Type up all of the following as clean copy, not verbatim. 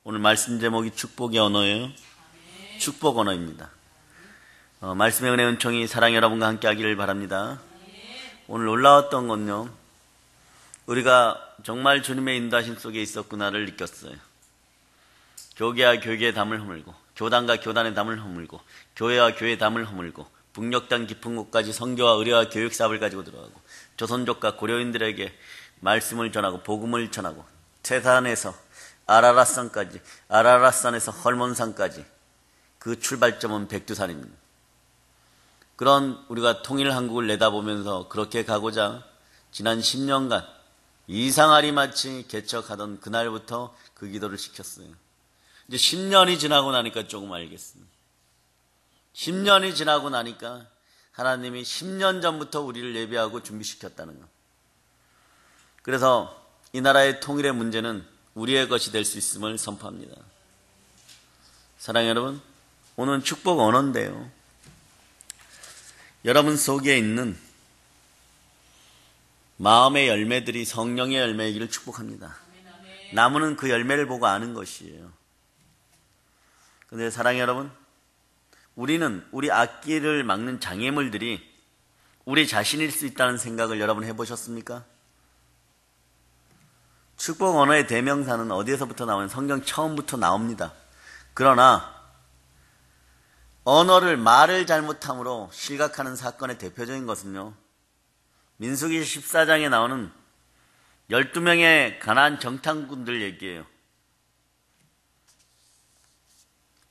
오늘 말씀 제목이 축복의 언어예요. 축복 언어입니다. 말씀의 은혜 은총이 사랑 여러분과 함께 하기를 바랍니다. 오늘 올라왔던 건요, 우리가 정말 주님의 인도하심 속에 있었구나를 느꼈어요. 교계와 교계의 담을 허물고, 교단과 교단의 담을 허물고, 교회와 교회의 담을 허물고, 북녘땅 깊은 곳까지 선교와 의뢰와 교육 사업을 가지고 들어가고, 조선족과 고려인들에게 말씀을 전하고 복음을 전하고, 태산에서 아라랏산까지, 아라랏산에서 헐몬산까지, 그 출발점은 백두산입니다. 그런 우리가 통일 한국을 내다보면서 그렇게 가고자 지난 10년간 이상하리 마치 개척하던 그날부터 그 기도를 시켰어요. 이제 10년이 지나고 나니까 조금 알겠습니다. 10년이 지나고 나니까 하나님이 10년 전부터 우리를 예비하고 준비시켰다는 것. 그래서 이 나라의 통일의 문제는 우리의 것이 될 수 있음을 선포합니다. 사랑하는 여러분, 오늘은 축복 언어인데요, 여러분 속에 있는 마음의 열매들이 성령의 열매이기를 축복합니다. 나무는 그 열매를 보고 아는 것이에요. 그런데 사랑하는 여러분, 우리는 우리 앞길을 막는 장애물들이 우리 자신일 수 있다는 생각을 여러분 해보셨습니까? 축복 언어의 대명사는 어디에서부터 나오는, 성경 처음부터 나옵니다. 그러나 말을 잘못함으로 실각하는 사건의 대표적인 것은요, 민수기 14장에 나오는 12명의 가나안 정탐꾼들 얘기예요.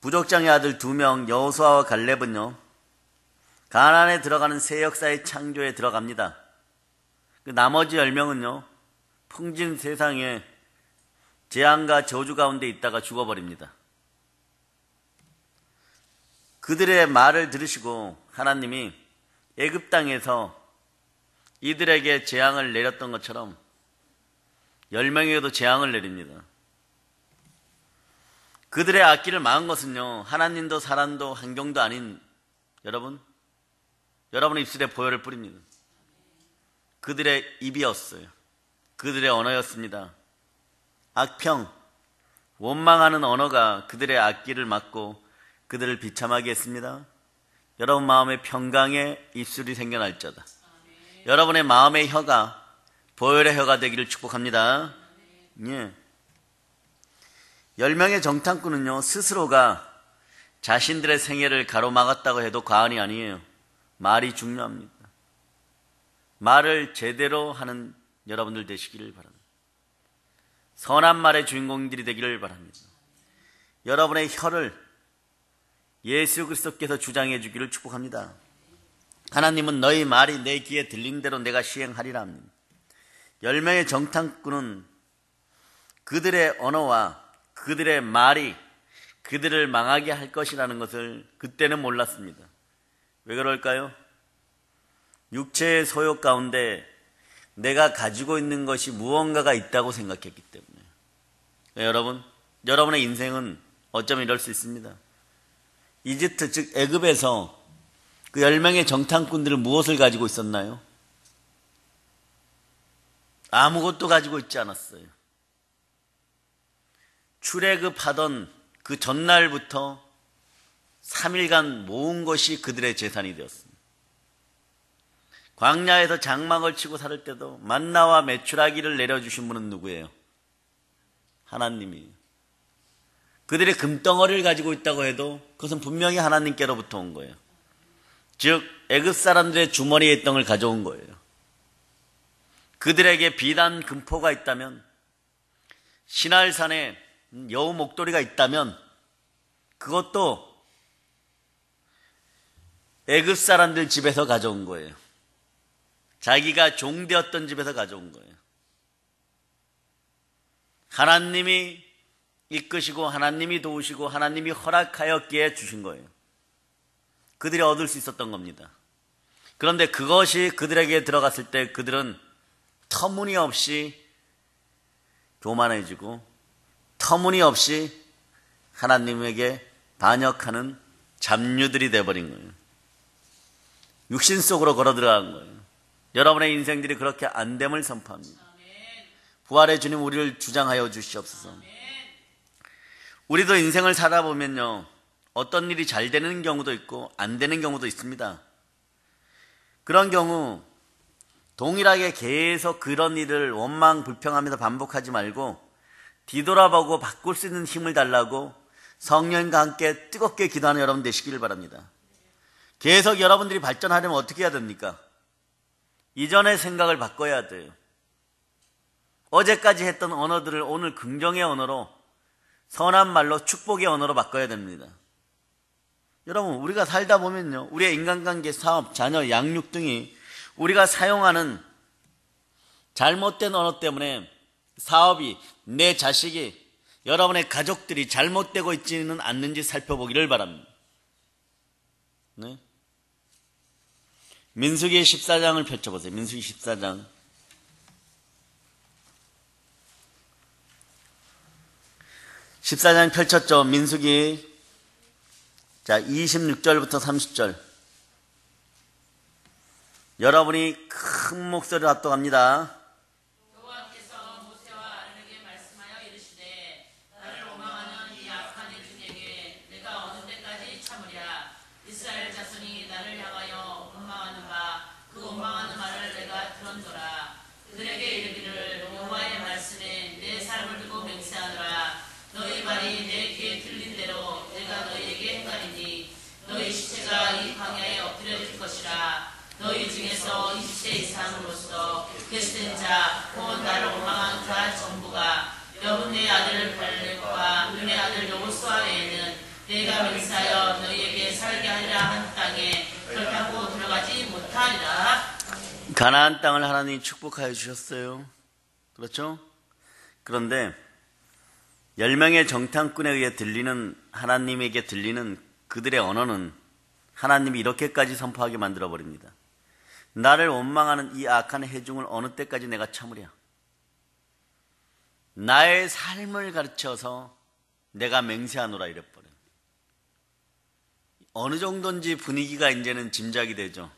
부족장의 아들 2명 여호수아와 갈렙은요, 가나안에 들어가는 새 역사의 창조에 들어갑니다. 그 나머지 10명은요, 풍진 세상에 재앙과 저주 가운데 있다가 죽어버립니다. 그들의 말을 들으시고 하나님이 애굽 땅에서 이들에게 재앙을 내렸던 것처럼 10명에게도 재앙을 내립니다. 그들의 앞길을 막은 것은요, 하나님도 사람도 환경도 아닌 여러분의 입술에 보혈을 뿌립니다. 그들의 입이었어요. 그들의 언어였습니다. 악평, 원망하는 언어가 그들의 앞길을 막고 그들을 비참하게 했습니다. 여러분 마음의 평강의 입술이 생겨날지어다. 여러분의 마음의 혀가 보혈의 혀가 되기를 축복합니다. 예. 10명의 정탐꾼은요, 스스로가 자신들의 생애를 가로막았다고 해도 과언이 아니에요. 말이 중요합니다. 말을 제대로 하는 여러분들 되시기를 바랍니다. 선한 말의 주인공들이 되기를 바랍니다. 여러분의 혀를 예수 그리스도께서 주장해 주기를 축복합니다. 하나님은 너희 말이 내 귀에 들린 대로 내가 시행하리라 합니다. 10명의 정탐꾼은 그들의 언어와 그들의 말이 그들을 망하게 할 것이라는 것을 그때는 몰랐습니다. 왜 그럴까요? 육체의 소욕 가운데 내가 가지고 있는 것이 무언가가 있다고 생각했기 때문에. 여러분의 인생은 어쩌면 이럴 수 있습니다. 이집트, 즉 애굽에서 그 10명의 정탐꾼들은 무엇을 가지고 있었나요? 아무것도 가지고 있지 않았어요. 출애굽하던 그 전날부터 3일간 모은 것이 그들의 재산이 되었습니다. 광야에서 장막을 치고 살을 때도 만나와 메추라기를 내려주신 분은 누구예요? 하나님이에요. 그들의 금덩어리를 가지고 있다고 해도 그것은 분명히 하나님께로부터 온 거예요. 즉 애굽 사람들의 주머니에 있던 걸 가져온 거예요. 그들에게 비단 금포가 있다면, 시날산에 여우 목도리가 있다면 그것도 애굽 사람들 집에서 가져온 거예요. 자기가 종되었던 집에서 가져온 거예요. 하나님이 이끄시고 하나님이 도우시고 하나님이 허락하였기에 주신 거예요. 그들이 얻을 수 있었던 겁니다. 그런데 그것이 그들에게 들어갔을 때 그들은 터무니없이 교만해지고 터무니없이 하나님에게 반역하는 잡류들이 되어버린 거예요. 육신 속으로 걸어 들어간 거예요. 여러분의 인생들이 그렇게 안 됨을 선포합니다. 부활의 주님 우리를 주장하여 주시옵소서. 우리도 인생을 살아보면요, 어떤 일이 잘 되는 경우도 있고 안 되는 경우도 있습니다. 그런 경우 동일하게 계속 그런 일을 원망 불평하면서 반복하지 말고 뒤돌아보고 바꿀 수 있는 힘을 달라고 성령과 함께 뜨겁게 기도하는 여러분 되시기를 바랍니다. 계속 여러분들이 발전하려면 어떻게 해야 됩니까? 이전의 생각을 바꿔야 돼요. 어제까지 했던 언어들을 오늘 긍정의 언어로, 선한 말로, 축복의 언어로 바꿔야 됩니다. 여러분, 우리가 살다 보면요, 우리의 인간관계, 사업, 자녀, 양육 등이 우리가 사용하는 잘못된 언어 때문에 사업이, 내 자식이, 여러분의 가족들이 잘못되고 있지는 않는지 살펴보기를 바랍니다. 네? 민수기 14장을 펼쳐보세요. 민수기 14장. 14장 펼쳤죠. 민수기. 자, 26절부터 30절. 여러분이 큰 목소리로 합독합니다. 여호와께서 모세와 아론에게 말씀하여 이르시되 나를 원망하는 이 악한 애중에게 내가 어느 때까지 참으랴. 이스라엘 자손이 나를 향하여 원망하는 바 그 원망하는 말을 내가 들었노라. 그들에게 이르기를 여호와의 말씀에 내 삶을 두고 맹세하노라. 너희 말이 내 귀에 들린 대로 내가 너희에게 행하리니 너희 시체가 이 광야에 엎드려질 것이라. 너희 중에서 20세 이상으로서 계시된 자, 곧 나를 원망한 자 전부가 여분의 아들 발렙과 눈의 아들 여호수아 외에는 내가 맹세하여 너희에게 살게 하리라 한 땅에 결단코 들어가지 못하리라. 가나안 땅을 하나님이 축복하여 주셨어요. 그렇죠? 그런데 10명의 정탐꾼에 의해 들리는, 하나님에게 들리는 그들의 언어는 하나님이 이렇게까지 선포하게 만들어버립니다. 나를 원망하는 이 악한 해중을 어느 때까지 내가 참으랴. 나의 삶을 가르쳐서 내가 맹세하노라 이래버려요. 어느 정도인지 분위기가 이제는 짐작이 되죠.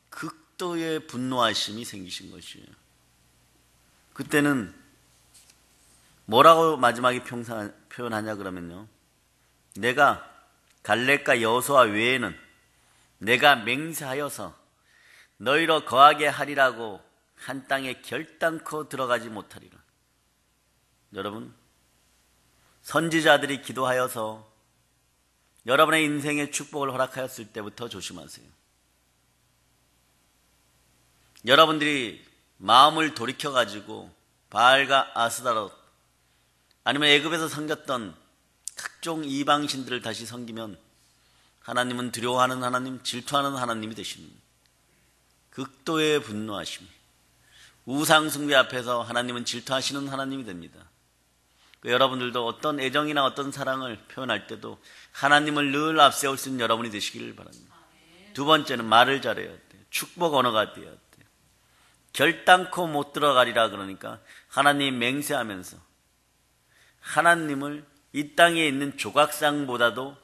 극도의 분노하심이 생기신 것이에요. 그때는 뭐라고 마지막에 표현하냐 그러면요, 내가 갈렙과 여호수아 외에는 내가 맹세하여서 너희로 거하게 하리라고 한 땅에 결단코 들어가지 못하리라. 여러분, 선지자들이 기도하여서 여러분의 인생에 축복을 허락하였을 때부터 조심하세요. 여러분들이 마음을 돌이켜가지고 바알과 아스다롯 아니면 애굽에서 섬겼던 각종 이방신들을 다시 섬기면 하나님은 두려워하는 하나님, 질투하는 하나님이 되십니다. 극도의 분노하심, 우상숭배 앞에서 하나님은 질투하시는 하나님이 됩니다. 여러분들도 어떤 애정이나 어떤 사랑을 표현할 때도 하나님을 늘 앞세울 수 있는 여러분이 되시기를 바랍니다. 두 번째는 말을 잘해야 돼요. 축복 언어가 되어야 돼요. 결단코 못 들어가리라 그러니까 하나님 맹세하면서 하나님을 이 땅에 있는 조각상보다도,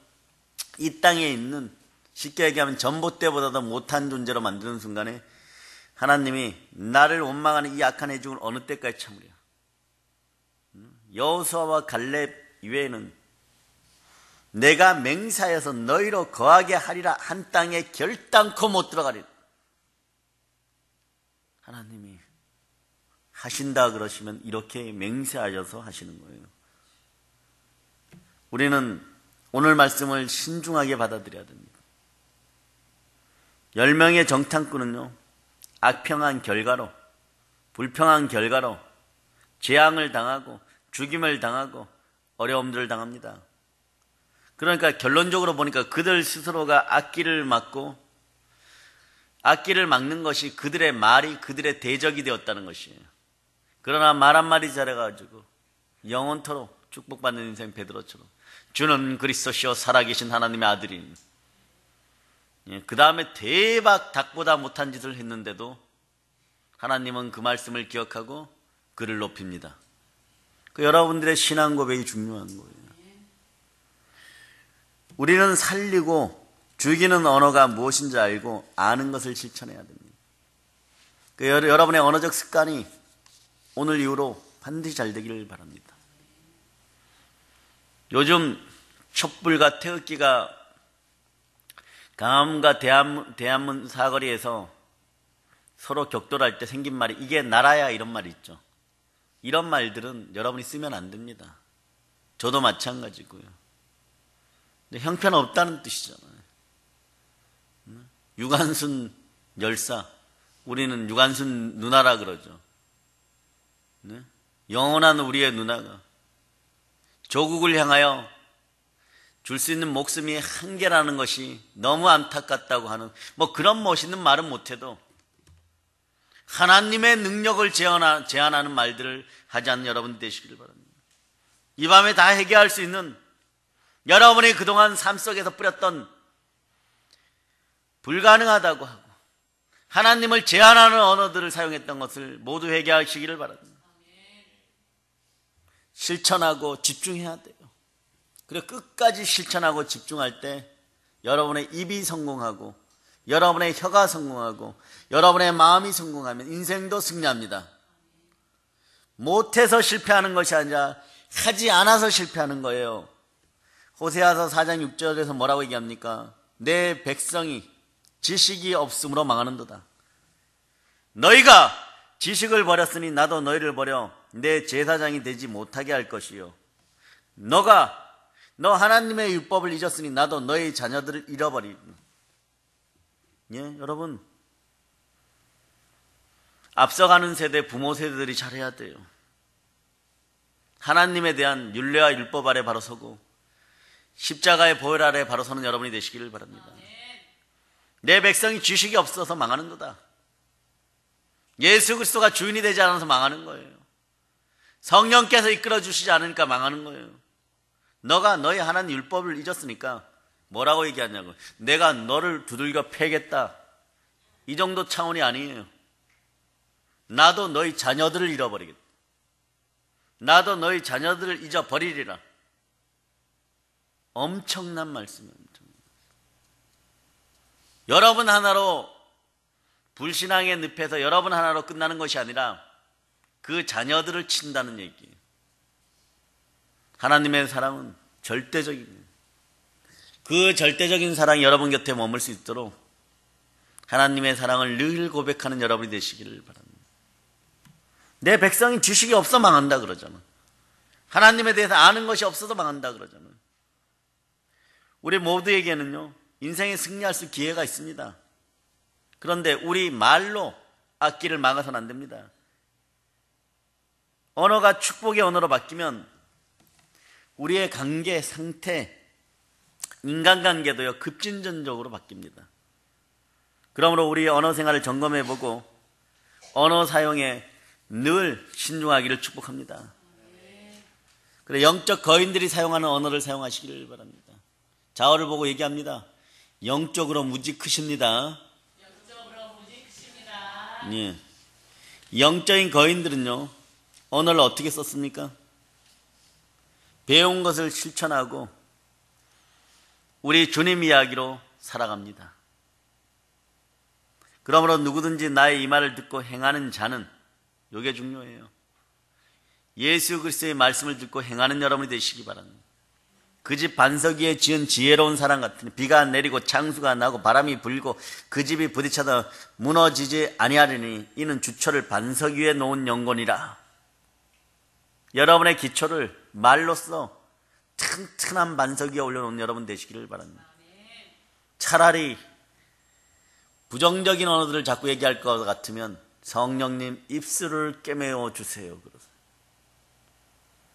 이 땅에 있는, 쉽게 얘기하면 전봇대보다도 못한 존재로 만드는 순간에 하나님이 나를 원망하는 이 악한 해중을 어느 때까지 참으랴. 여호수아와 갈렙 이외에는 내가 맹세하여서 너희로 거하게 하리라 한 땅에 결단코 못 들어가리라. 하나님이 하신다 그러시면 이렇게 맹세하셔서 하시는 거예요. 우리는 오늘 말씀을 신중하게 받아들여야 됩니다. 10명의 정탐꾼은요, 악평한 결과로, 불평한 결과로 재앙을 당하고 죽임을 당하고 어려움들을 당합니다. 그러니까 결론적으로 보니까 그들 스스로가 악기를 막고, 악기를 막는 것이 그들의 말이 그들의 대적이 되었다는 것이에요. 그러나 말 한마디 잘해가지고 영원토록 축복받는 인생 베드로처럼 주는 그리스도시요 살아계신 하나님의 아들인, 그 다음에 대박 닭보다 못한 짓을 했는데도 하나님은 그 말씀을 기억하고 그를 높입니다. 그 여러분들의 신앙 고백이 중요한 거예요. 우리는 살리고 죽이는 언어가 무엇인지 알고 아는 것을 실천해야 됩니다. 그 여러분의 언어적 습관이 오늘 이후로 반드시 잘 되기를 바랍니다. 요즘 촛불과 태극기가 강화문과 대한문 사거리에서 서로 격돌할 때 생긴 말이 이게 나라야 이런 말이 있죠. 이런 말들은 여러분이 쓰면 안 됩니다. 저도 마찬가지고요. 근데 형편없다는 뜻이잖아요. 유관순 열사, 우리는 유관순 누나라 그러죠. 네? 영원한 우리의 누나가 조국을 향하여 줄 수 있는 목숨이 한계라는 것이 너무 안타깝다고 하는 뭐 그런 멋있는 말은 못해도 하나님의 능력을 제안하는 말들을 하지 않는 여러분 되시길 바랍니다. 이 밤에 다 해결할 수 있는 여러분이 그동안 삶 속에서 뿌렸던 불가능하다고 하고 하나님을 제한하는 언어들을 사용했던 것을 모두 회개하시기를 바랍니다. 실천하고 집중해야 돼요. 그리고 끝까지 실천하고 집중할 때 여러분의 입이 성공하고 여러분의 혀가 성공하고 여러분의 마음이 성공하면 인생도 승리합니다. 못해서 실패하는 것이 아니라 하지 않아서 실패하는 거예요. 호세아서 4장 6절에서 뭐라고 얘기합니까? 내 백성이 지식이 없음으로 망하는도다. 너희가 지식을 버렸으니 나도 너희를 버려 내 제사장이 되지 못하게 할 것이요. 너 하나님의 율법을 잊었으니 나도 너희 자녀들을 잃어버리리. 예, 여러분 앞서가는 세대 부모 세대들이 잘해야 돼요. 하나님에 대한 율례와 율법 아래 바로 서고 십자가의 보혈 아래 바로 서는 여러분이 되시기를 바랍니다. 내 백성이 지식이 없어서 망하는도다. 예수 그리스도가 주인이 되지 않아서 망하는 거예요. 성령께서 이끌어 주시지 않으니까 망하는 거예요. 너가 너희 하나님 율법을 잊었으니까 뭐라고 얘기하냐고. 내가 너를 두들겨 패겠다. 이 정도 차원이 아니에요. 나도 너희 자녀들을 잃어버리겠다. 나도 너희 자녀들을 잊어버리리라. 엄청난 말씀입니다. 여러분 하나로 불신앙의 늪에서 여러분 하나로 끝나는 것이 아니라 그 자녀들을 친다는 얘기예요. 하나님의 사랑은 절대적입니다. 그 절대적인 사랑이 여러분 곁에 머물 수 있도록 하나님의 사랑을 늘 고백하는 여러분이 되시기를 바랍니다. 내 백성이 지식이 없어 망한다 그러잖아. 하나님에 대해서 아는 것이 없어서 망한다 그러잖아. 우리 모두에게는요 인생에 승리할 수 기회가 있습니다. 그런데 우리 말로 앞길을 막아서는 안 됩니다. 언어가 축복의 언어로 바뀌면 우리의 관계, 상태, 인간관계도요 급진전적으로 바뀝니다. 그러므로 우리의 언어 생활을 점검해보고 언어 사용에 늘 신중하기를 축복합니다. 그래 영적 거인들이 사용하는 언어를 사용하시기를 바랍니다. 자어를 보고 얘기합니다. 영적으로 무지 크십니다. 예. 영적인 거인들은요 언어를 어떻게 썼습니까? 배운 것을 실천하고 우리 주님 이야기로 살아갑니다. 그러므로 누구든지 나의 이 말을 듣고 행하는 자는, 이게 중요해요. 예수 그리스도의 말씀을 듣고 행하는 여러분이 되시기 바랍니다. 그 집 반석 위에 지은 지혜로운 사람 같으니 비가 내리고 창수가 나고 바람이 불고 그 집이 부딪혀도 무너지지 아니하리니 이는 주초를 반석 위에 놓은 영혼이라. 여러분의 기초를 말로써 튼튼한 반석 위에 올려놓은 여러분 되시기를 바랍니다. 차라리 부정적인 언어들을 자꾸 얘기할 것 같으면 성령님 입술을 꿰매어 주세요.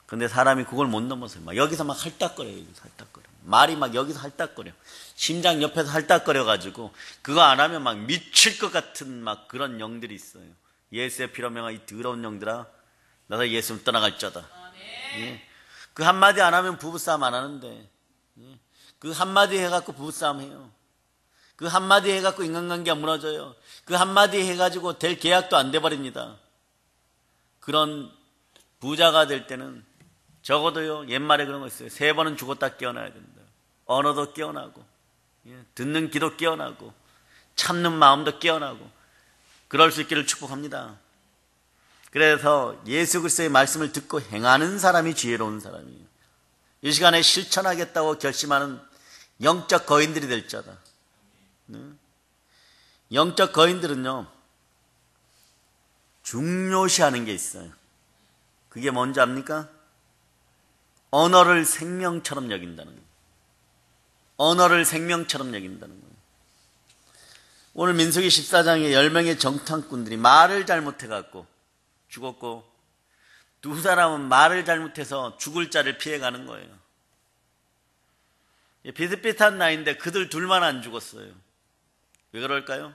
그런데 사람이 그걸 못 넘어서요. 막 여기서 막 할딱거려요. 여기서 할딱거려. 말이 막 여기서 할딱거려. 심장 옆에서 할딱거려가지고 그거 안 하면 막 미칠 것 같은 막 그런 영들이 있어요. 예수의 피로 명하 이 더러운 영들아 너가 예수를 떠나갈 자다. 예. 그 한마디 안 하면 부부싸움 안 하는데 예. 그 한마디 해갖고 부부싸움 해요. 그 한마디 해갖고 인간관계가 무너져요. 그 한마디 해가지고 될 계약도 안 돼버립니다. 그런 부자가 될 때는 적어도요 옛말에 그런 거 있어요. 3번은 죽었다 깨어나야 된다. 언어도 깨어나고 예. 듣는 귀도 깨어나고 참는 마음도 깨어나고 그럴 수 있기를 축복합니다. 그래서 예수 그리스도의 말씀을 듣고 행하는 사람이 지혜로운 사람이에요. 이 시간에 실천하겠다고 결심하는 영적 거인들이 될 자다. 영적 거인들은요, 중요시하는 게 있어요. 그게 뭔지 압니까? 언어를 생명처럼 여긴다는 거예요. 언어를 생명처럼 여긴다는 거예요. 오늘 민수기 14장에 10명의 정탐꾼들이 말을 잘못해갖고 죽었고, 두 사람은 말을 잘못해서 죽을 자를 피해가는 거예요. 비슷비슷한 나이인데 그들 둘만 안 죽었어요. 왜 그럴까요?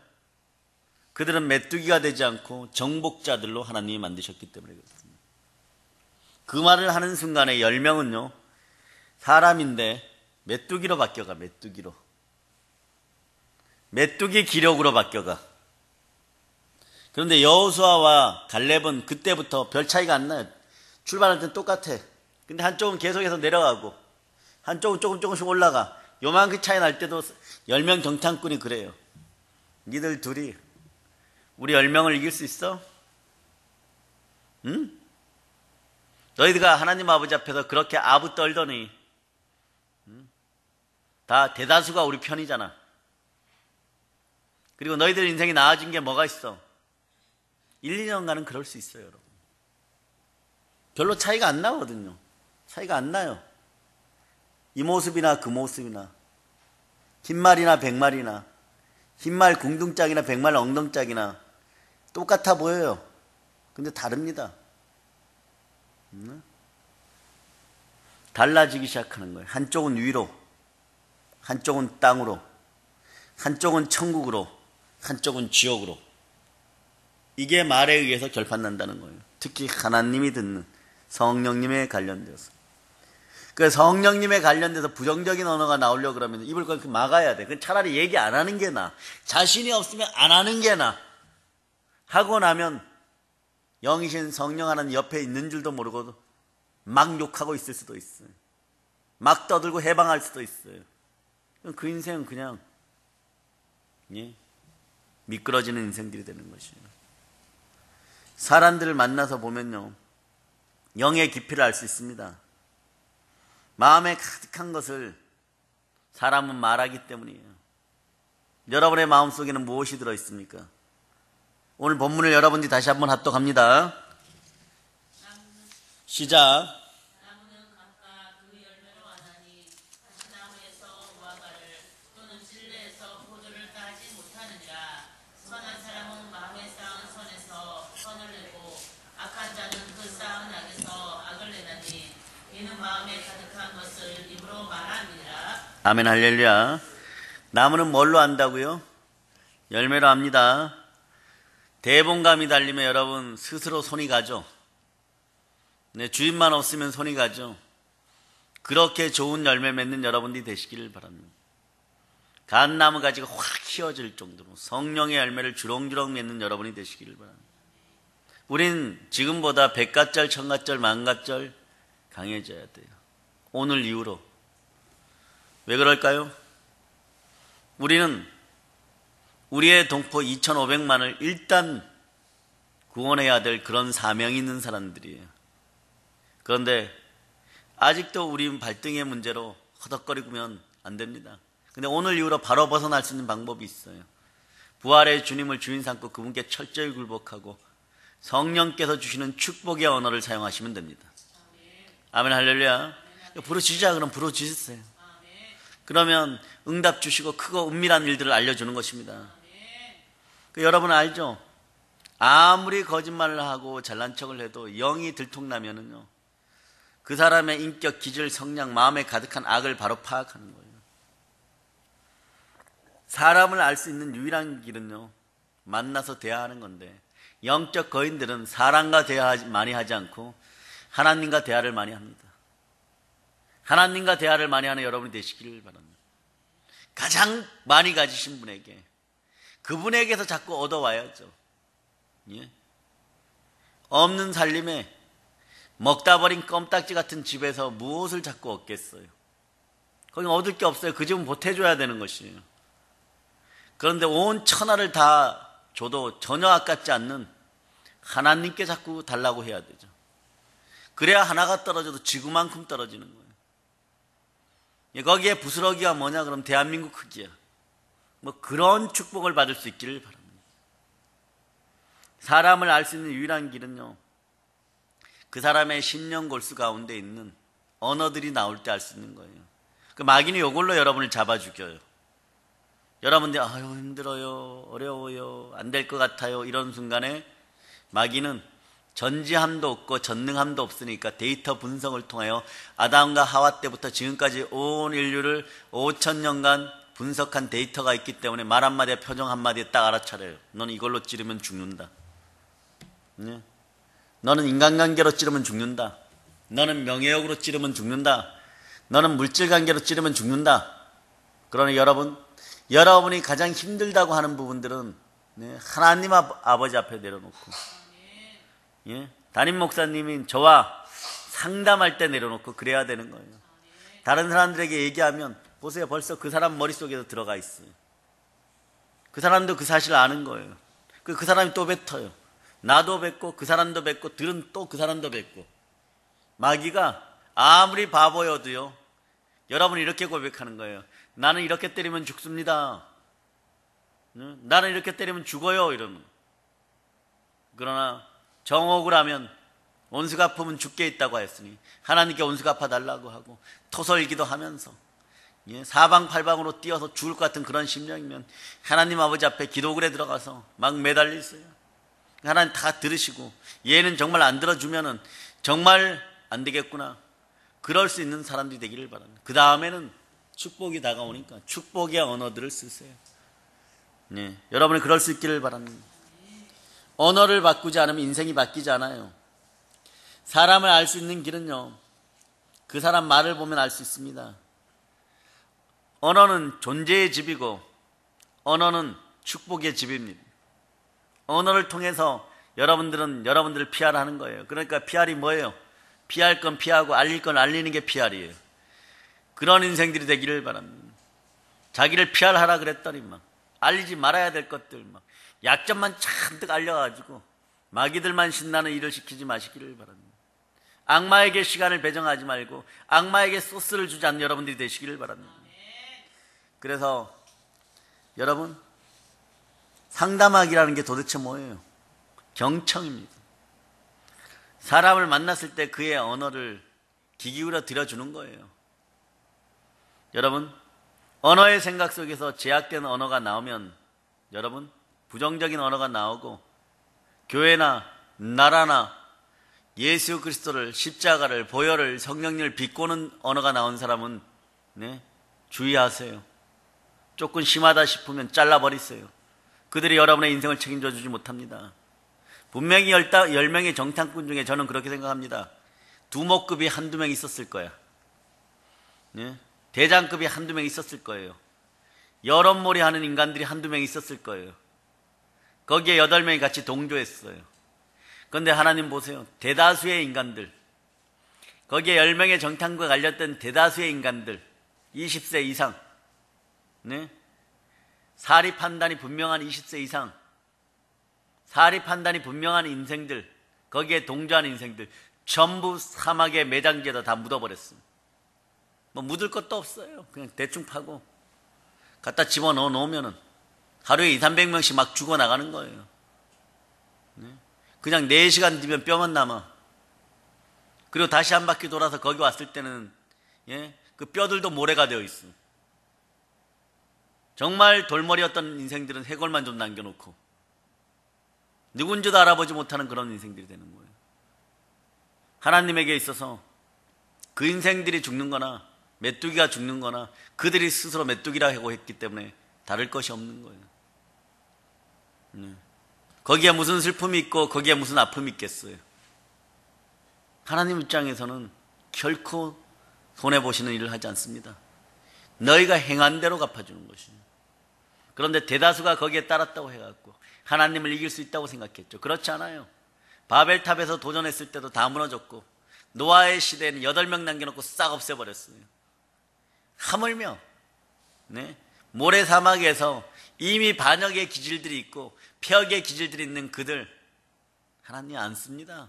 그들은 메뚜기가 되지 않고 정복자들로 하나님이 만드셨기 때문에 그렇습니다. 그 말을 하는 순간에 10명은요, 사람인데 메뚜기로 바뀌어가. 메뚜기 기력으로 바뀌어가. 그런데 여호수아와 갈렙은 그때부터 별 차이가 안 나요. 출발할 땐 똑같아. 근데 한쪽은 계속해서 내려가고 한쪽은 조금씩 올라가. 요만큼 차이 날 때도 10명 정탐꾼이 그래요. 니들 둘이 우리 10명을 이길 수 있어? 응? 너희들가 하나님 아버지 앞에서 그렇게 아부 떨더니 다 대다수가 우리 편이잖아. 그리고 너희들 인생이 나아진 게 뭐가 있어? 1, 2년간은 그럴 수 있어요, 여러분. 별로 차이가 안 나거든요. 차이가 안 나요. 이 모습이나 그 모습이나, 흰말이나 백말이나, 흰말 궁둥짝이나 백말 엉덩짝이나 똑같아 보여요. 근데 다릅니다. 달라지기 시작하는 거예요. 한쪽은 위로, 한쪽은 땅으로, 한쪽은 천국으로, 한쪽은 지옥으로. 이게 말에 의해서 결판난다는 거예요. 특히 하나님이 듣는 성령님에 관련돼서. 그 성령님에 관련돼서 부정적인 언어가 나오려고 그러면 입을 그렇게 막아야 돼. 그건 차라리 얘기 안 하는 게 나아. 자신이 없으면 안 하는 게 나아. 하고 나면 영이신 성령 하나님 옆에 있는 줄도 모르고 막 욕하고 있을 수도 있어요. 막 떠들고 해방할 수도 있어요. 그 인생은 그냥 미끄러지는 인생들이 되는 것이에요. 사람들을 만나서 보면요, 영의 깊이를 알 수 있습니다. 마음에 가득한 것을 사람은 말하기 때문이에요. 여러분의 마음속에는 무엇이 들어있습니까? 오늘 본문을 여러분들이 다시 한번 합독합니다. 시작. 나무는 각각 그 열매로 하나니 같이 나무에서 무화과를 또는 진레에서 포도를 따지 못하느니라. 선한 사람은 마음에 쌓은 선에서 선을 내고 악한 자는 그 쌓은 악에서 악을 내나니 이는 마음에 가득한 것을 입으로 말함이니라. 아멘 할렐루야. 나무는 뭘로 안다고요? 열매로 합니다. 대봉감이 달리면 여러분 스스로 손이 가죠. 네, 주인만 없으면 손이 가죠. 그렇게 좋은 열매 맺는 여러분들이 되시기를 바랍니다. 갓나무 가지가 확 휘어질 정도로 성령의 열매를 주렁주렁 맺는 여러분이 되시기를 바랍니다. 우린 지금보다 100가절, 1000가절, 10,000가절 강해져야 돼요. 오늘 이후로. 왜 그럴까요? 우리는 우리의 동포 2,500만을 일단 구원해야 될 그런 사명이 있는 사람들이에요. 그런데 아직도 우리 발등의 문제로 허덕거리면 안 됩니다. 근데 오늘 이후로 바로 벗어날 수 있는 방법이 있어요. 부활의 주님을 주인 삼고 그분께 철저히 굴복하고 성령께서 주시는 축복의 언어를 사용하시면 됩니다. 아멘 할렐루야. 부르짖자 그럼 부르짖으세요. 그러면 응답 주시고 크고 은밀한 일들을 알려주는 것입니다. 여러분 알죠? 아무리 거짓말을 하고 잘난 척을 해도 영이 들통나면은요, 그 사람의 인격, 기질, 성량, 마음에 가득한 악을 바로 파악하는 거예요. 사람을 알 수 있는 유일한 길은요, 만나서 대화하는 건데, 영적 거인들은 사람과 대화 많이 하지 않고 하나님과 대화를 많이 합니다. 하나님과 대화를 많이 하는 여러분이 되시기를 바랍니다. 가장 많이 가지신 분에게, 그분에게서 자꾸 얻어와야죠. 예? 없는 살림에 먹다 버린 껌딱지 같은 집에서 무엇을 자꾸 얻겠어요? 거기 얻을 게 없어요. 그 집은 보태줘야 되는 것이에요. 그런데 온 천하를 다 줘도 전혀 아깝지 않는 하나님께 자꾸 달라고 해야 되죠. 그래야 하나가 떨어져도 지구만큼 떨어지는 거예요. 거기에 부스러기가 뭐냐? 그럼 대한민국 크기야. 뭐 그런 축복을 받을 수 있기를 바랍니다. 사람을 알 수 있는 유일한 길은요, 그 사람의 심령 골수 가운데 있는 언어들이 나올 때 알 수 있는 거예요. 그 마귀는 이걸로 여러분을 잡아 죽여요. 여러분들이 아유 힘들어요, 어려워요, 안 될 것 같아요, 이런 순간에 마귀는 전지함도 없고 전능함도 없으니까 데이터 분석을 통하여 아담과 하와 때부터 지금까지 온 인류를 5,000년간 분석한 데이터가 있기 때문에 말 한마디에 표정 한마디에 딱 알아차려요. 너는 이걸로 찌르면 죽는다. 네? 너는 인간관계로 찌르면 죽는다. 너는 명예욕으로 찌르면 죽는다. 너는 물질관계로 찌르면 죽는다. 그러나 여러분이 가장 힘들다고 하는 부분들은 하나님 아버지 앞에 내려놓고, 담임 목사님인 저와 상담할 때 내려놓고 그래야 되는 거예요. 다른 사람들에게 얘기하면 보세요, 벌써 그 사람 머릿속에도 들어가 있어요. 그 사람도 그 사실을 아는 거예요. 그 사람이 또 뱉어요. 나도 뱉고 그 사람도 뱉고 들은 또 그 사람도 뱉고. 마귀가 아무리 바보여도요, 여러분이 이렇게 고백하는 거예요. 나는 이렇게 때리면 죽습니다. 나는 이렇게 때리면 죽어요, 이러면. 그러나 정옥을 하면 온수 갚으면 죽게 있다고 했으니 하나님께 온수 갚아달라고 하고 토설기도 하면서 사방팔방으로 뛰어서 죽을 것 같은 그런 심령이면 하나님 아버지 앞에 기도굴에 들어가서 막 매달리세요. 하나님 다 들으시고 얘는 정말 안 들어주면은 정말 안 되겠구나, 그럴 수 있는 사람들이 되기를 바랍니다. 그 다음에는 축복이 다가오니까 축복의 언어들을 쓰세요. 여러분이 그럴 수 있기를 바랍니다. 언어를 바꾸지 않으면 인생이 바뀌지 않아요. 사람을 알 수 있는 길은요, 그 사람 말을 보면 알 수 있습니다. 언어는 존재의 집이고 언어는 축복의 집입니다. 언어를 통해서 여러분들은 여러분들을 PR하는 거예요. 그러니까 PR이 뭐예요? 피할 건 피하고 알릴 건 알리는 게 PR이에요. 그런 인생들이 되기를 바랍니다. 자기를 PR하라 그랬더니 막 알리지 말아야 될 것들 막 약점만 잔뜩 알려가지고 마귀들만 신나는 일을 시키지 마시기를 바랍니다. 악마에게 시간을 배정하지 말고 악마에게 소스를 주지 않는 여러분들이 되시기를 바랍니다. 그래서 여러분, 상담하기라는 게 도대체 뭐예요? 경청입니다. 사람을 만났을 때 그의 언어를 귀 기울여 들여주는 거예요. 여러분, 언어의 생각 속에서 제약된 언어가 나오면 여러분, 부정적인 언어가 나오고 교회나 나라나 예수 그리스도를, 십자가를, 보혈을, 성령님을 비꼬는 언어가 나온 사람은 주의하세요. 조금 심하다 싶으면 잘라버리세요. 그들이 여러분의 인생을 책임져 주지 못합니다. 분명히 10명의 정탐꾼 중에 저는 그렇게 생각합니다. 두목급이 한두 명 있었을 거야. 대장급이 한두 명 있었을 거예요. 여론몰이 하는 인간들이 한두 명 있었을 거예요. 거기에 8명이 같이 동조했어요. 그런데 하나님 보세요. 대다수의 인간들, 거기에 10명의 정탐꾼에 갈렸던 대다수의 인간들, 20세 이상, 사리 판단이 분명한 20세 이상, 사리 판단이 분명한 인생들, 거기에 동조한 인생들 전부 사막에 매장지에다 다 묻어버렸습니다. 뭐 묻을 것도 없어요. 그냥 대충 파고 갖다 집어넣어 놓으면은 하루에 200~300명씩 막 죽어나가는 거예요. 그냥 4시간 뒤면 뼈만 남아. 그리고 다시 한 바퀴 돌아서 거기 왔을 때는 그 뼈들도 모래가 되어 있어. 정말 돌머리였던 인생들은 해골만 좀 남겨놓고 누군지도 알아보지 못하는 그런 인생들이 되는 거예요. 하나님에게 있어서 그 인생들이 죽는 거나 메뚜기가 죽는 거나 그들이 스스로 메뚜기라고 했기 때문에 다를 것이 없는 거예요. 거기에 무슨 슬픔이 있고 거기에 무슨 아픔이 있겠어요. 하나님 입장에서는 결코 손해보시는 일을 하지 않습니다. 너희가 행한 대로 갚아주는 것이에요. 그런데 대다수가 거기에 따랐다고 해갖고 하나님을 이길 수 있다고 생각했죠. 그렇지 않아요. 바벨탑에서 도전했을 때도 다 무너졌고 노아의 시대에는 8명 남겨놓고 싹 없애버렸어요. 하물며 모래사막에서 이미 반역의 기질들이 있고 폐역의 기질들이 있는 그들 하나님 안 씁니다.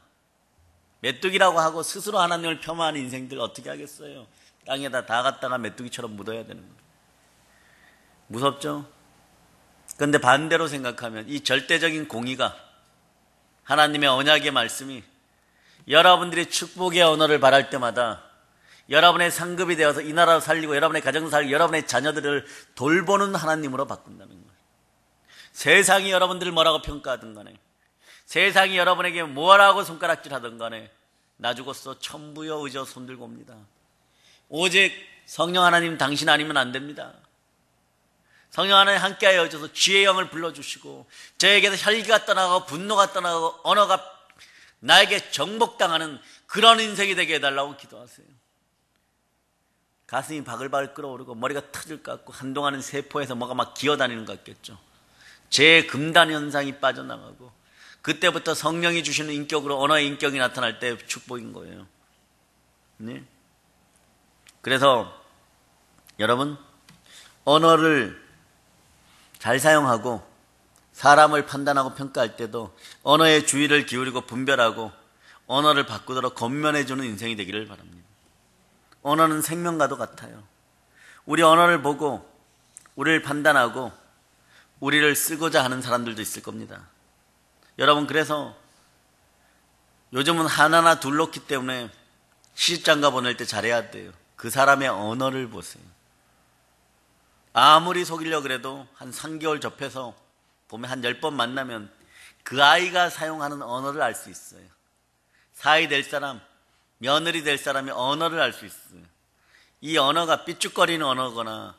메뚜기라고 하고 스스로 하나님을 폄하하는 인생들 어떻게 하겠어요? 땅에다 다 갖다가 메뚜기처럼 묻어야 되는 거예요. 무섭죠? 그런데 반대로 생각하면 이 절대적인 공의가, 하나님의 언약의 말씀이 여러분들이 축복의 언어를 바랄 때마다 여러분의 상급이 되어서 이 나라를 살리고 여러분의 가정을 살리고 여러분의 자녀들을 돌보는 하나님으로 바꾼다는 거예요. 세상이 여러분들을 뭐라고 평가하든 간에, 세상이 여러분에게 뭐라고 손가락질하든 간에 나 죽었어 천부여 의저 손들고 옵니다. 오직 성령 하나님 당신 아니면 안 됩니다. 성령 하나님 함께하여 주셔서 주의 영을 불러주시고 저에게서 혈기가 떠나가고 분노가 떠나가고 언어가 나에게 정복당하는 그런 인생이 되게 해달라고 기도하세요. 가슴이 바글바글 끓어오르고 머리가 터질 것 같고 한동안은 세포에서 뭐가 막 기어다니는 것 같겠죠. 제 금단 현상이 빠져나가고 그때부터 성령이 주시는 인격으로 언어의 인격이 나타날 때 축복인 거예요. 네? 그래서 여러분, 언어를 잘 사용하고 사람을 판단하고 평가할 때도 언어에 주의를 기울이고 분별하고 언어를 바꾸도록 권면해주는 인생이 되기를 바랍니다. 언어는 생명과도 같아요. 우리 언어를 보고 우리를 판단하고 우리를 쓰고자 하는 사람들도 있을 겁니다. 여러분, 그래서 요즘은 하나나 둘 놓기 때문에 시집장가 보낼 때 잘해야 돼요. 그 사람의 언어를 보세요. 아무리 속이려고 그래도 한 3개월 접해서 보면 한 10번 만나면 그 아이가 사용하는 언어를 알 수 있어요. 사위 될 사람, 며느리 될 사람의 언어를 알 수 있어요. 이 언어가 삐죽거리는 언어거나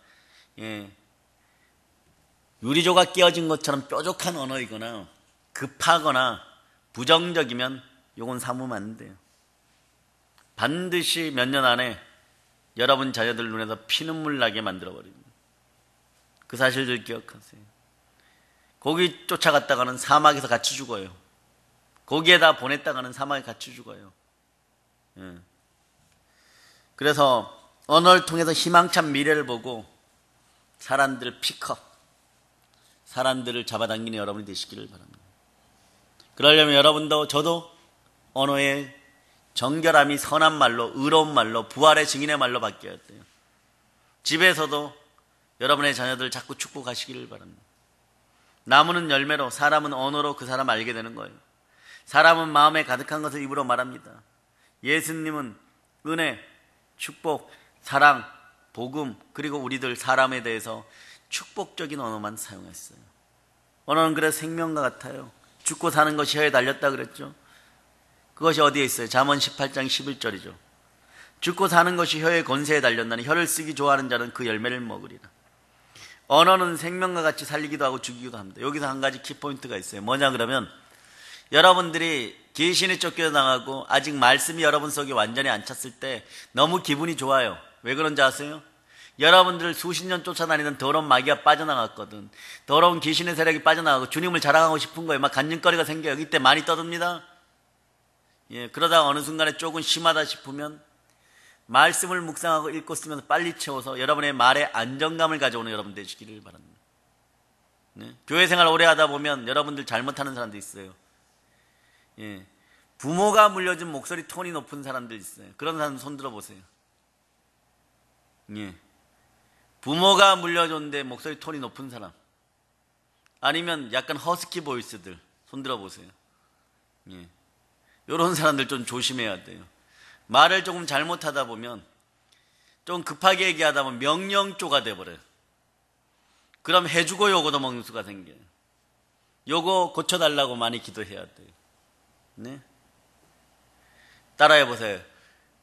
유리조각 끼어진 것처럼 뾰족한 언어이거나 급하거나 부정적이면 요건 삼으면 안 돼요. 반드시 몇 년 안에 여러분 자녀들 눈에서 피눈물 나게 만들어버립니다. 그 사실들 기억하세요. 거기 쫓아갔다가는 사막에서 같이 죽어요. 거기에다 보냈다가는 사막에 같이 죽어요. 그래서 언어를 통해서 희망찬 미래를 보고 사람들을 픽업, 사람들을 잡아당기는 여러분이 되시기를 바랍니다. 그러려면 여러분도 저도 언어의 정결함이 선한 말로, 의로운 말로, 부활의 증인의 말로 바뀌어야 돼요. 집에서도 여러분의 자녀들 자꾸 축복하시기를 바랍니다. 나무는 열매로, 사람은 언어로 그 사람 알게 되는 거예요. 사람은 마음에 가득한 것을 입으로 말합니다. 예수님은 은혜, 축복, 사랑, 복음, 그리고 우리들 사람에 대해서 축복적인 언어만 사용했어요. 언어는 그래서 생명과 같아요. 죽고 사는 것이 혀에 달렸다 그랬죠. 그것이 어디에 있어요? 잠언 18장 11절이죠. 죽고 사는 것이 혀의 권세에 달렸나니 혀를 쓰기 좋아하는 자는 그 열매를 먹으리라. 언어는 생명과 같이 살리기도 하고 죽이기도 합니다. 여기서 한 가지 키포인트가 있어요. 뭐냐 그러면 여러분들이 귀신에 쫓겨나가고 아직 말씀이 여러분 속에 완전히 안 찼을 때 너무 기분이 좋아요. 왜 그런지 아세요? 여러분들 수십 년 쫓아다니던 더러운 마귀가 빠져나갔거든. 더러운 귀신의 세력이 빠져나가고 주님을 자랑하고 싶은 거예요. 막 간증거리가 생겨요. 이때 많이 떠듭니다. 그러다가 어느 순간에 조금 심하다 싶으면 말씀을 묵상하고 읽고 쓰면서 빨리 채워서 여러분의 말에 안정감을 가져오는 여러분 되시기를 바랍니다. 교회 생활 오래 하다 보면 여러분들 잘못하는 사람도 있어요. 부모가 물려준 목소리 톤이 높은 사람들 있어요. 그런 사람 손 들어보세요. 부모가 물려줬는데 목소리 톤이 높은 사람, 아니면 약간 허스키 보이스들 손 들어보세요. 이런 사람들 좀 조심해야 돼요. 말을 조금 잘못하다 보면, 좀 급하게 얘기하다 보면 명령조가 돼버려요. 그럼 해주고 요거도 먹는 수가 생겨요. 요거 고쳐달라고 많이 기도해야 돼요. 네? 따라해보세요.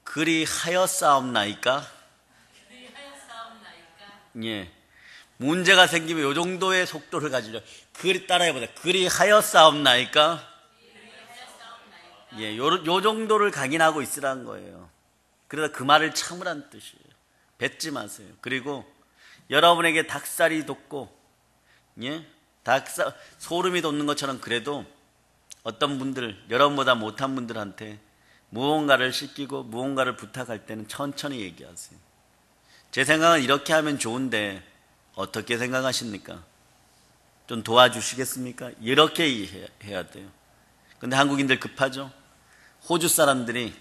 그리 하였사옵나이까? 예. 문제가 생기면 요 정도의 속도를 가지려. 그리 따라해보세요. 그리 하였사옵나이까? 요 정도를 각인하고 있으라는 거예요. 그래서 그 말을 참으란 뜻이에요. 뱉지 마세요. 그리고 여러분에게 닭살이 돋고, 소름이 돋는 것처럼 그래도 어떤 분들, 여러분보다 못한 분들한테 무언가를 시키고 무언가를 부탁할 때는 천천히 얘기하세요. 제 생각은 이렇게 하면 좋은데 어떻게 생각하십니까? 좀 도와주시겠습니까? 이렇게 해야 돼요. 근데 한국인들 급하죠? 호주 사람들이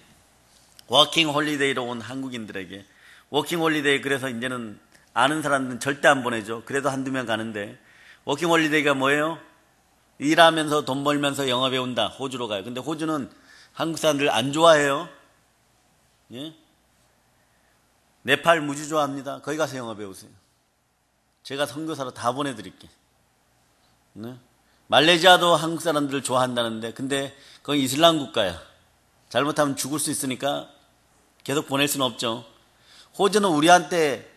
워킹 홀리데이로 온 한국인들에게 워킹홀리데이, 그래서 이제는 아는 사람들은 절대 안 보내죠. 그래도 한두 명 가는데, 워킹홀리데이가 뭐예요? 일하면서 돈 벌면서 영어 배운다. 호주로 가요. 근데 호주는 한국 사람들 안 좋아해요. 예? 네팔 무지 좋아합니다. 거기 가서 영어 배우세요. 제가 선교사로 다 보내드릴게. 네? 말레이시아도 한국 사람들을 좋아한다는데, 근데 거기 이슬람 국가야. 잘못하면 죽을 수 있으니까 계속 보낼 수는 없죠. 호주는 우리한테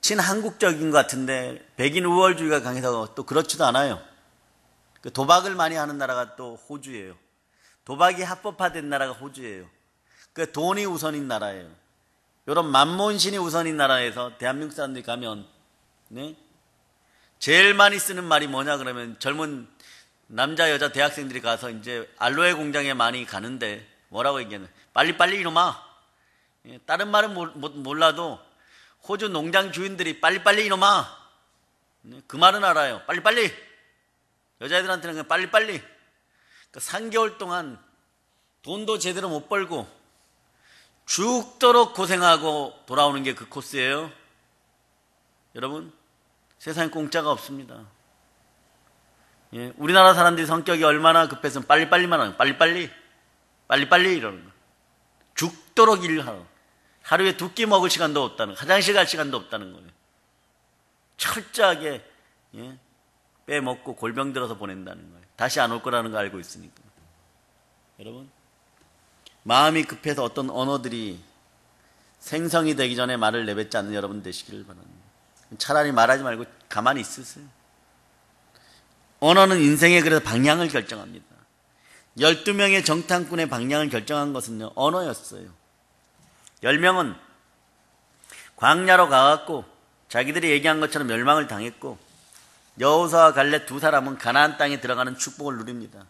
친한국적인 것 같은데 백인 우월주의가 강해서 또 그렇지도 않아요. 도박을 많이 하는 나라가 또 호주예요. 도박이 합법화된 나라가 호주예요. 돈이 우선인 나라예요. 이런 만몬신이 우선인 나라에서 대한민국 사람들이 가면, 네? 제일 많이 쓰는 말이 뭐냐 그러면, 젊은 남자 여자 대학생들이 가서 이제 알로에 공장에 많이 가는데 뭐라고 얘기하냐, 빨리빨리 이놈아. 다른 말은 몰라도 호주 농장 주인들이 빨리빨리 이놈아, 그 말은 알아요. 빨리빨리. 여자애들한테는 그냥 빨리빨리. 3개월 동안 돈도 제대로 못 벌고 죽도록 고생하고 돌아오는 게 그 코스예요. 여러분, 세상에 공짜가 없습니다. 예, 우리나라 사람들이 성격이 얼마나 급해서 빨리빨리만 하는, 빨리빨리 이러는 거. 죽도록 일하러. 하루에 2끼 먹을 시간도 없다는, 화장실 갈 시간도 없다는 거예요. 철저하게, 예, 빼먹고 골병 들어서 보낸다는 거예요. 다시 안 올 거라는 거 알고 있으니까. 여러분, 마음이 급해서 어떤 언어들이 생성이 되기 전에 말을 내뱉지 않는 여러분 되시기를 바랍니다. 차라리 말하지 말고 가만히 있으세요. 언어는 인생의 그래서 방향을 결정합니다. 12명의 정탐꾼의 방향을 결정한 것은요, 언어였어요. 10명은 광야로 가갖고 자기들이 얘기한 것처럼 멸망을 당했고, 여호수아와 갈렙 2사람은 가나안 땅에 들어가는 축복을 누립니다.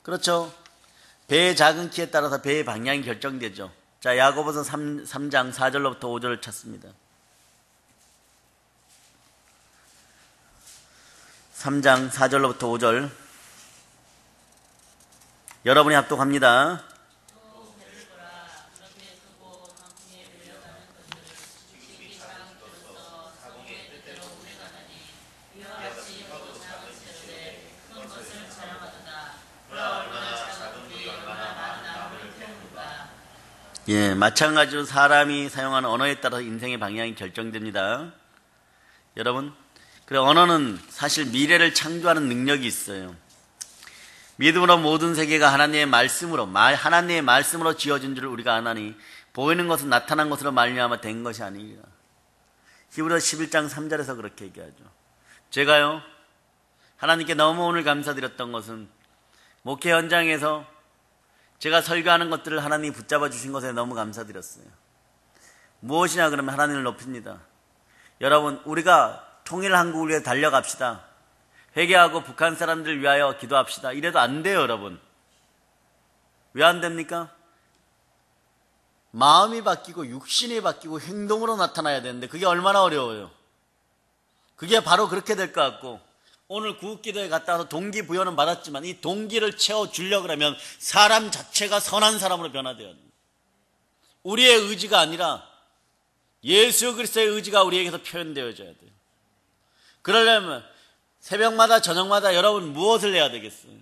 그렇죠. 배의 작은 키에 따라서 배의 방향이 결정되죠. 자, 야고보서 3장 4절로부터 5절을 찾습니다. 3장 4절로부터 5절. 여러분이 합독합니다. 예, 마찬가지로 사람이 사용하는 언어에 따라서 인생의 방향이 결정됩니다. 여러분, 그래, 언어는 사실 미래를 창조하는 능력이 있어요. 믿음으로 모든 세계가 하나님의 말씀으로 지어진 줄 우리가 아나니 보이는 것은 나타난 것으로 말미암아 된 것이 아니라. 히브리서 11장 3절에서 그렇게 얘기하죠. 제가요, 하나님께 너무 오늘 감사드렸던 것은 목회 현장에서 제가 설교하는 것들을 하나님이 붙잡아 주신 것에 너무 감사드렸어요. 무엇이냐 그러면 하나님을 높입니다. 여러분, 우리가 통일 한국을 위해 달려갑시다. 회개하고 북한 사람들을 위하여 기도합시다. 이래도 안 돼요, 여러분. 왜 안 됩니까? 마음이 바뀌고 육신이 바뀌고 행동으로 나타나야 되는데 그게 얼마나 어려워요. 그게 바로 그렇게 될 것 같고, 오늘 구급기도에 갔다 와서 동기부여는 받았지만 이 동기를 채워주려고 하면 사람 자체가 선한 사람으로 변화되어야 됩니다. 우리의 의지가 아니라 예수 그리스도의 의지가 우리에게서 표현되어져야 돼요. 그러려면 새벽마다 저녁마다 여러분 무엇을 해야 되겠어요?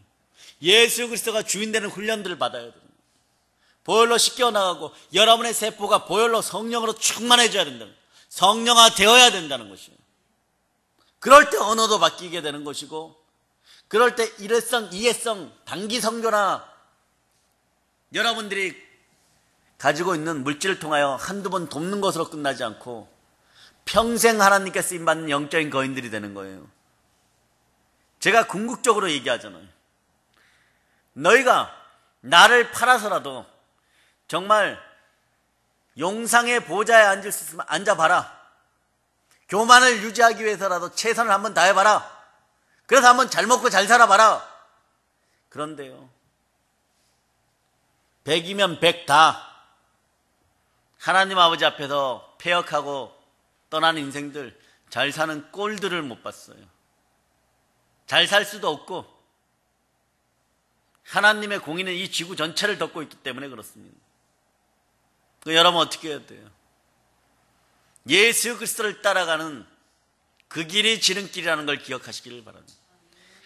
예수 그리스도가 주인되는 훈련들을 받아야 돼요. 보혈로 씻겨 나가고 여러분의 세포가 보혈로 성령으로 충만해져야 된다는, 성령화 되어야 된다는 것이에요. 그럴 때 언어도 바뀌게 되는 것이고, 그럴 때 일회성, 이회성, 단기 선교나 여러분들이 가지고 있는 물질을 통하여 한두 번 돕는 것으로 끝나지 않고 평생 하나님께 쓰임받는 영적인 거인들이 되는 거예요. 제가 궁극적으로 얘기하잖아요. 너희가 나를 팔아서라도 정말 용상의 보좌에 앉을 수 있으면 앉아봐라. 교만을 유지하기 위해서라도 최선을 한번 다해봐라. 그래서 한번 잘 먹고 잘 살아봐라. 그런데요, 100이면 100 다 하나님 아버지 앞에서 폐역하고 떠나는 인생들, 잘 사는 꼴들을 못 봤어요. 잘 살 수도 없고 하나님의 공의는 이 지구 전체를 덮고 있기 때문에 그렇습니다. 여러분 어떻게 해야 돼요? 예수 그리스도를 따라가는 그 길이 지름길이라는 걸 기억하시기를 바랍니다.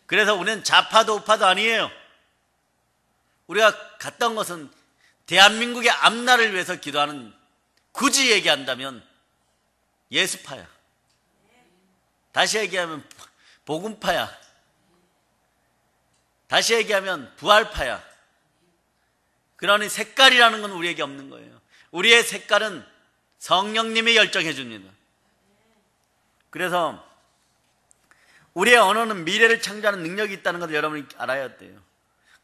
그래서 우리는 좌파도 우파도 아니에요. 우리가 갔던 것은 대한민국의 앞날을 위해서 기도하는, 굳이 얘기한다면 예수파야. 다시 얘기하면 복음파야. 다시 얘기하면 부활파야. 그러니 색깔이라는 건 우리에게 없는 거예요. 우리의 색깔은 성령님이 결정해 줍니다. 그래서 우리의 언어는 미래를 창조하는 능력이 있다는 것을 여러분이 알아야 돼요.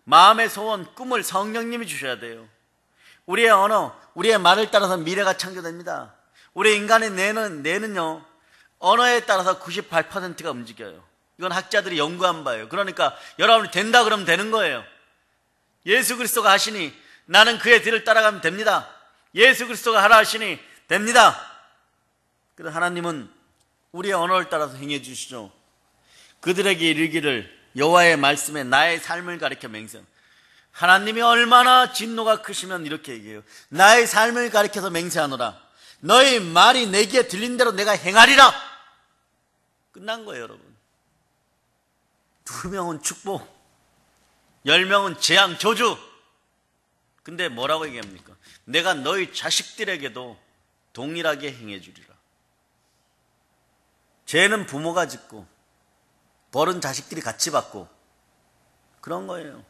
마음의 소원, 꿈을 성령님이 주셔야 돼요. 우리의 언어, 우리의 말을 따라서 미래가 창조됩니다. 우리 인간의 뇌는요, 언어에 따라서 98%가 움직여요. 이건 학자들이 연구한 바예요. 그러니까 여러분이 된다 그러면 되는 거예요. 예수 그리스도가 하시니 나는 그의 뒤를 따라가면 됩니다. 예수 그리스도가 하라 하시니 됩니다. 그래서 하나님은 우리의 언어를 따라서 행해 주시죠. 그들에게 이르기를 여호와의 말씀에 나의 삶을 가리켜 맹세. 하나님이 얼마나 진노가 크시면 이렇게 얘기해요. 나의 삶을 가리켜서 맹세하노라. 너희 말이 내 귀에 들린 대로 내가 행하리라. 끝난 거예요, 여러분. 2명은 축복, 10명은 재앙, 저주. 근데 뭐라고 얘기합니까? 내가 너희 자식들에게도 동일하게 행해 주리라. 죄는 부모가 짓고 벌은 자식들이 같이 받고 그런 거예요.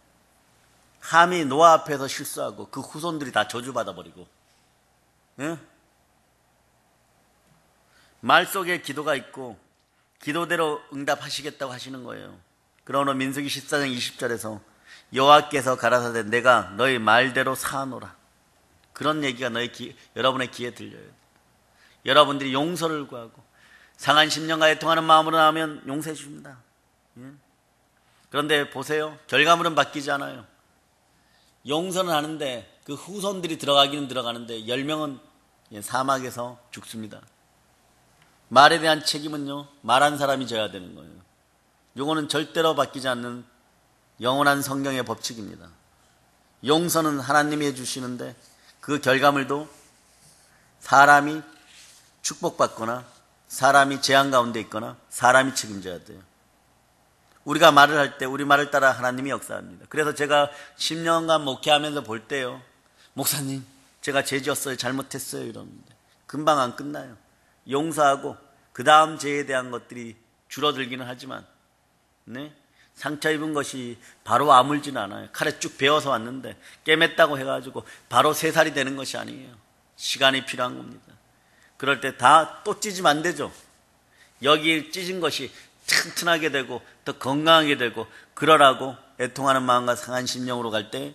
함이 노아 앞에서 실수하고 그 후손들이 다 저주받아 버리고. 예? 말 속에 기도가 있고 기도대로 응답하시겠다고 하시는 거예요. 그러나 민수기 14장 20절에서 여호와께서 가라사대 내가 너희 말대로 사노라. 그런 얘기가 여러분의 귀에 들려요. 여러분들이 용서를 구하고 상한 심령과 애통하는 마음으로 나오면 용서해 주십니다. 예? 그런데 보세요. 결과물은 바뀌지 않아요. 용서는 하는데 그 후손들이 들어가기는 들어가는데 10명은 사막에서 죽습니다. 말에 대한 책임은요, 말한 사람이 져야 되는 거예요. 요거는 절대로 바뀌지 않는 영원한 성경의 법칙입니다. 용서는 하나님이 해주시는데 그 결과물도 사람이 축복받거나 사람이 재앙 가운데 있거나 사람이 책임져야 돼요. 우리가 말을 할 때 우리 말을 따라 하나님이 역사합니다. 그래서 제가 10년간 목회하면서 볼 때요, 목사님 제가 죄 지었어요, 잘못했어요 이러는데 금방 안 끝나요. 용서하고 그 다음 죄에 대한 것들이 줄어들기는 하지만 네? 상처 입은 것이 바로 아물지는 않아요. 칼에 쭉 베어서 왔는데 깨맸다고 해가지고 바로 3살이 되는 것이 아니에요. 시간이 필요한 겁니다. 그럴 때 다 또 찢으면 안 되죠. 여기 찢은 것이 튼튼하게 되고 더 건강하게 되고 그러라고 애통하는 마음과 상한 심령으로 갈 때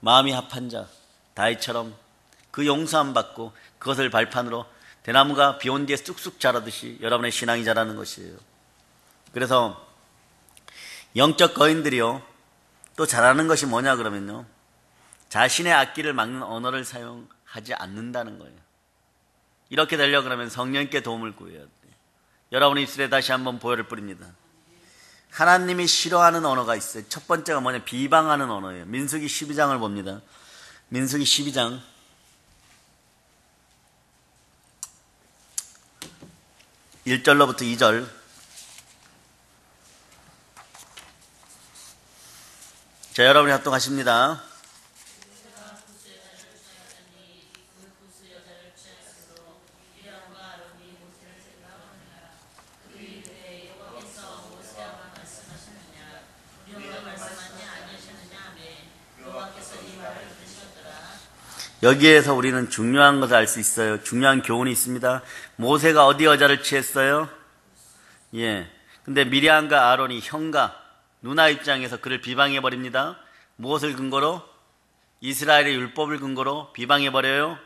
마음이 합한 자 다윗처럼 그 용서함 받고 그것을 발판으로 대나무가 비 온 뒤에 쑥쑥 자라듯이 여러분의 신앙이 자라는 것이에요. 그래서 영적 거인들이요 또 잘하는 것이 뭐냐 그러면요, 자신의 악기를 막는 언어를 사용하지 않는다는 거예요. 이렇게 되려고 그러면 성령께 도움을 구해야 돼요. 여러분의 입술에 다시 한번 보혈을 뿌립니다. 하나님이 싫어하는 언어가 있어요. 첫 번째가 뭐냐, 비방하는 언어예요. 민수기 12장을 봅니다. 민수기 12장 1절로부터 2절. 자, 여러분이 합동하십니다. 여기에서 우리는 중요한 것을 알 수 있어요. 중요한 교훈이 있습니다. 모세가 어디 여자를 취했어요? 예. 근데 미리암과 아론이 형과 누나 입장에서 그를 비방해버립니다. 무엇을 근거로? 이스라엘의 율법을 근거로 비방해버려요.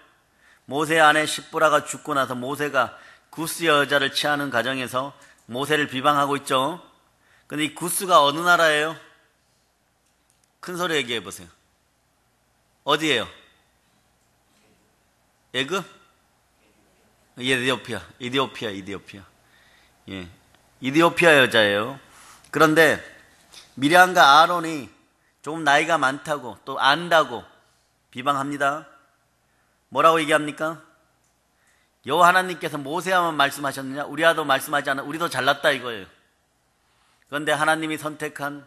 모세의 아내 십보라가 죽고 나서 모세가 구스 여자를 취하는 과정에서 모세를 비방하고 있죠. 근데 이 구스가 어느 나라예요? 큰 소리 얘기해 보세요. 어디예요? 애굽? 이디오피아. 예. 이디오피아 여자예요. 그런데 미리암과 아론이 조금 나이가 많다고 또 안다고 비방합니다. 뭐라고 얘기합니까? 여호와 하나님께서 모세와만 말씀하셨느냐? 우리와도 말씀하지 않아. 우리도 잘났다 이거예요. 그런데 하나님이 선택한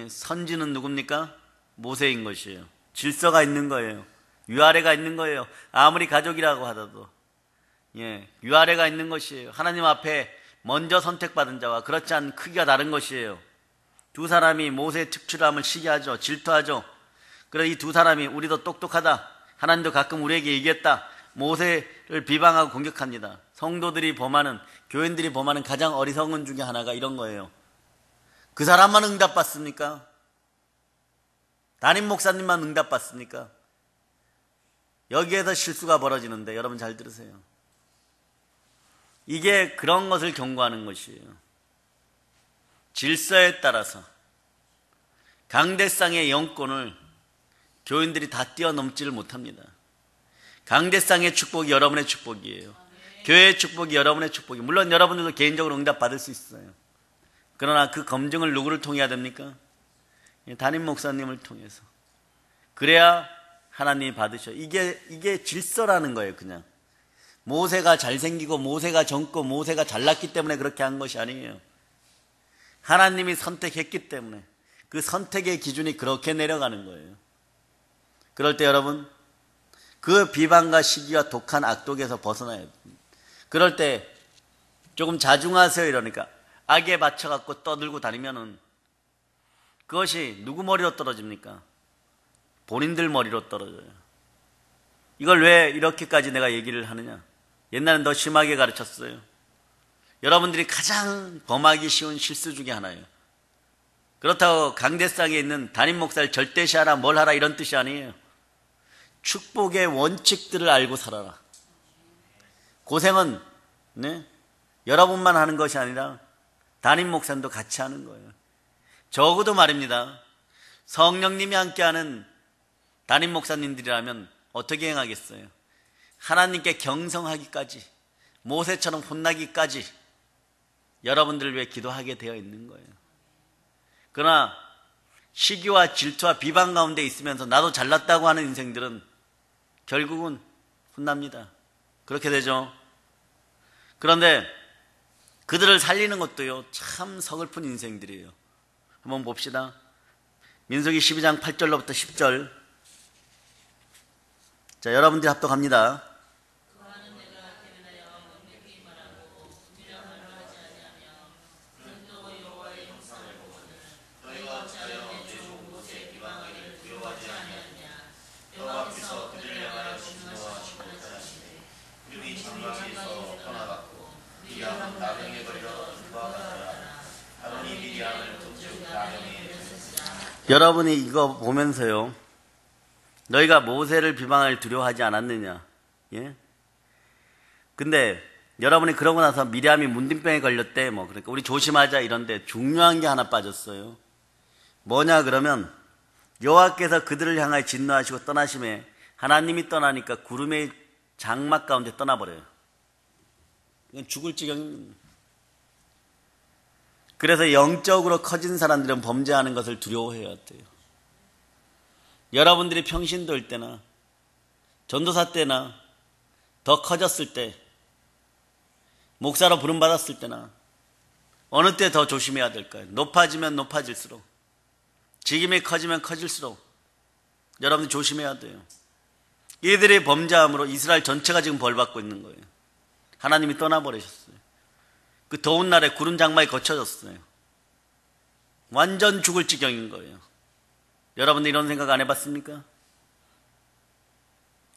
선지는 누굽니까? 모세인 것이에요. 질서가 있는 거예요. 위아래가 있는 거예요. 아무리 가족이라고 하더라도 위아래가 있는 것이에요. 하나님 앞에 먼저 선택받은 자와 그렇지 않은 크기가 다른 것이에요. 두 사람이 모세의 특출함을 시기하죠. 질투하죠. 그래서 이 두 사람이 우리도 똑똑하다. 하나님도 가끔 우리에게 얘기했다. 모세를 비방하고 공격합니다. 성도들이 범하는, 교인들이 범하는 가장 어리석은 중에 하나가 이런 거예요. 그 사람만 응답받습니까? 담임 목사님만 응답받습니까? 여기에서 실수가 벌어지는데 여러분 잘 들으세요. 이게 그런 것을 경고하는 것이에요. 질서에 따라서 강대상의 영권을 교인들이 다 뛰어넘지를 못합니다. 강대상의 축복이 여러분의 축복이에요. 교회의 축복이 여러분의 축복이에요. 물론 여러분들도 개인적으로 응답받을 수 있어요. 그러나 그 검증을 누구를 통해야 됩니까? 담임 목사님을 통해서. 그래야 하나님이 받으셔. 이게 질서라는 거예요. 그냥 모세가 잘생기고 모세가 젊고 모세가 잘났기 때문에 그렇게 한 것이 아니에요. 하나님이 선택했기 때문에 그 선택의 기준이 그렇게 내려가는 거예요. 그럴 때 여러분 그 비방과 시기와 독한 악독에서 벗어나야 됩니다. 그럴 때 조금 자중하세요 이러니까 악에 맞춰갖고 떠들고 다니면은 그것이 누구 머리로 떨어집니까? 본인들 머리로 떨어져요. 이걸 왜 이렇게까지 내가 얘기를 하느냐? 옛날엔 더 심하게 가르쳤어요. 여러분들이 가장 범하기 쉬운 실수 중에 하나예요. 그렇다고 강대상에 있는 담임 목사를 절대시하라 뭘 하라 이런 뜻이 아니에요. 축복의 원칙들을 알고 살아라. 고생은 여러분만 하는 것이 아니라 담임 목사님도 같이 하는 거예요. 적어도 말입니다. 성령님이 함께하는 담임 목사님들이라면 어떻게 행하겠어요? 하나님께 경성하기까지, 모세처럼 혼나기까지 여러분들을 위해 기도하게 되어 있는 거예요. 그러나 시기와 질투와 비방 가운데 있으면서 나도 잘났다고 하는 인생들은 결국은 혼납니다. 그렇게 되죠. 그런데 그들을 살리는 것도요, 참 서글픈 인생들이에요. 한번 봅시다. 민수기 12장 8절로부터 10절. 자, 여러분들이 합독합니다. 여러분이 이거 보면서요, 너희가 모세를 비방할 두려워하지 않았느냐? 예? 근데 여러분이 그러고 나서 미리암이 문둥병에 걸렸대, 그러니까 우리 조심하자 이런데 중요한 게 하나 빠졌어요. 뭐냐 그러면 여호와께서 그들을 향하여 진노하시고 떠나심에 하나님이 떠나니까 구름의 장막 가운데 떠나버려요. 이건 죽을 지경입니다. 그래서 영적으로 커진 사람들은 범죄하는 것을 두려워해야 돼요. 여러분들이 평신도일 때나 전도사 때나 더 커졌을 때 목사로 부름받았을 때나 어느 때 더 조심해야 될까요? 높아지면 높아질수록, 직임이 커지면 커질수록 여러분들 조심해야 돼요. 이들의 범죄함으로 이스라엘 전체가 지금 벌받고 있는 거예요. 하나님이 떠나버리셨어요. 그 더운 날에 구름 장막이 거쳐졌어요. 완전 죽을 지경인 거예요. 여러분들 이런 생각 안 해봤습니까?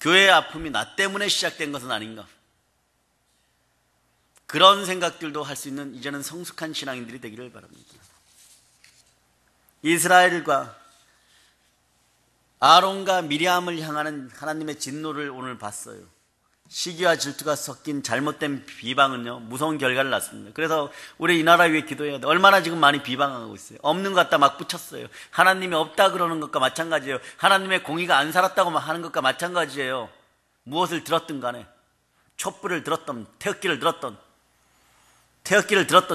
교회의 아픔이 나 때문에 시작된 것은 아닌가? 그런 생각들도 할 수 있는 이제는 성숙한 신앙인들이 되기를 바랍니다. 이스라엘과 아론과 미리암을 향하는 하나님의 진노를 오늘 봤어요. 시기와 질투가 섞인 잘못된 비방은요, 무서운 결과를 낳습니다. 그래서 우리 이 나라 위해 기도해야 돼. 얼마나 지금 많이 비방하고 있어요. 없는 것 갖다 막 붙였어요. 하나님이 없다 그러는 것과 마찬가지예요. 하나님의 공의가 안 살았다고 하는 것과 마찬가지예요. 무엇을 들었든 간에, 촛불을 들었던, 태극기를 들었던,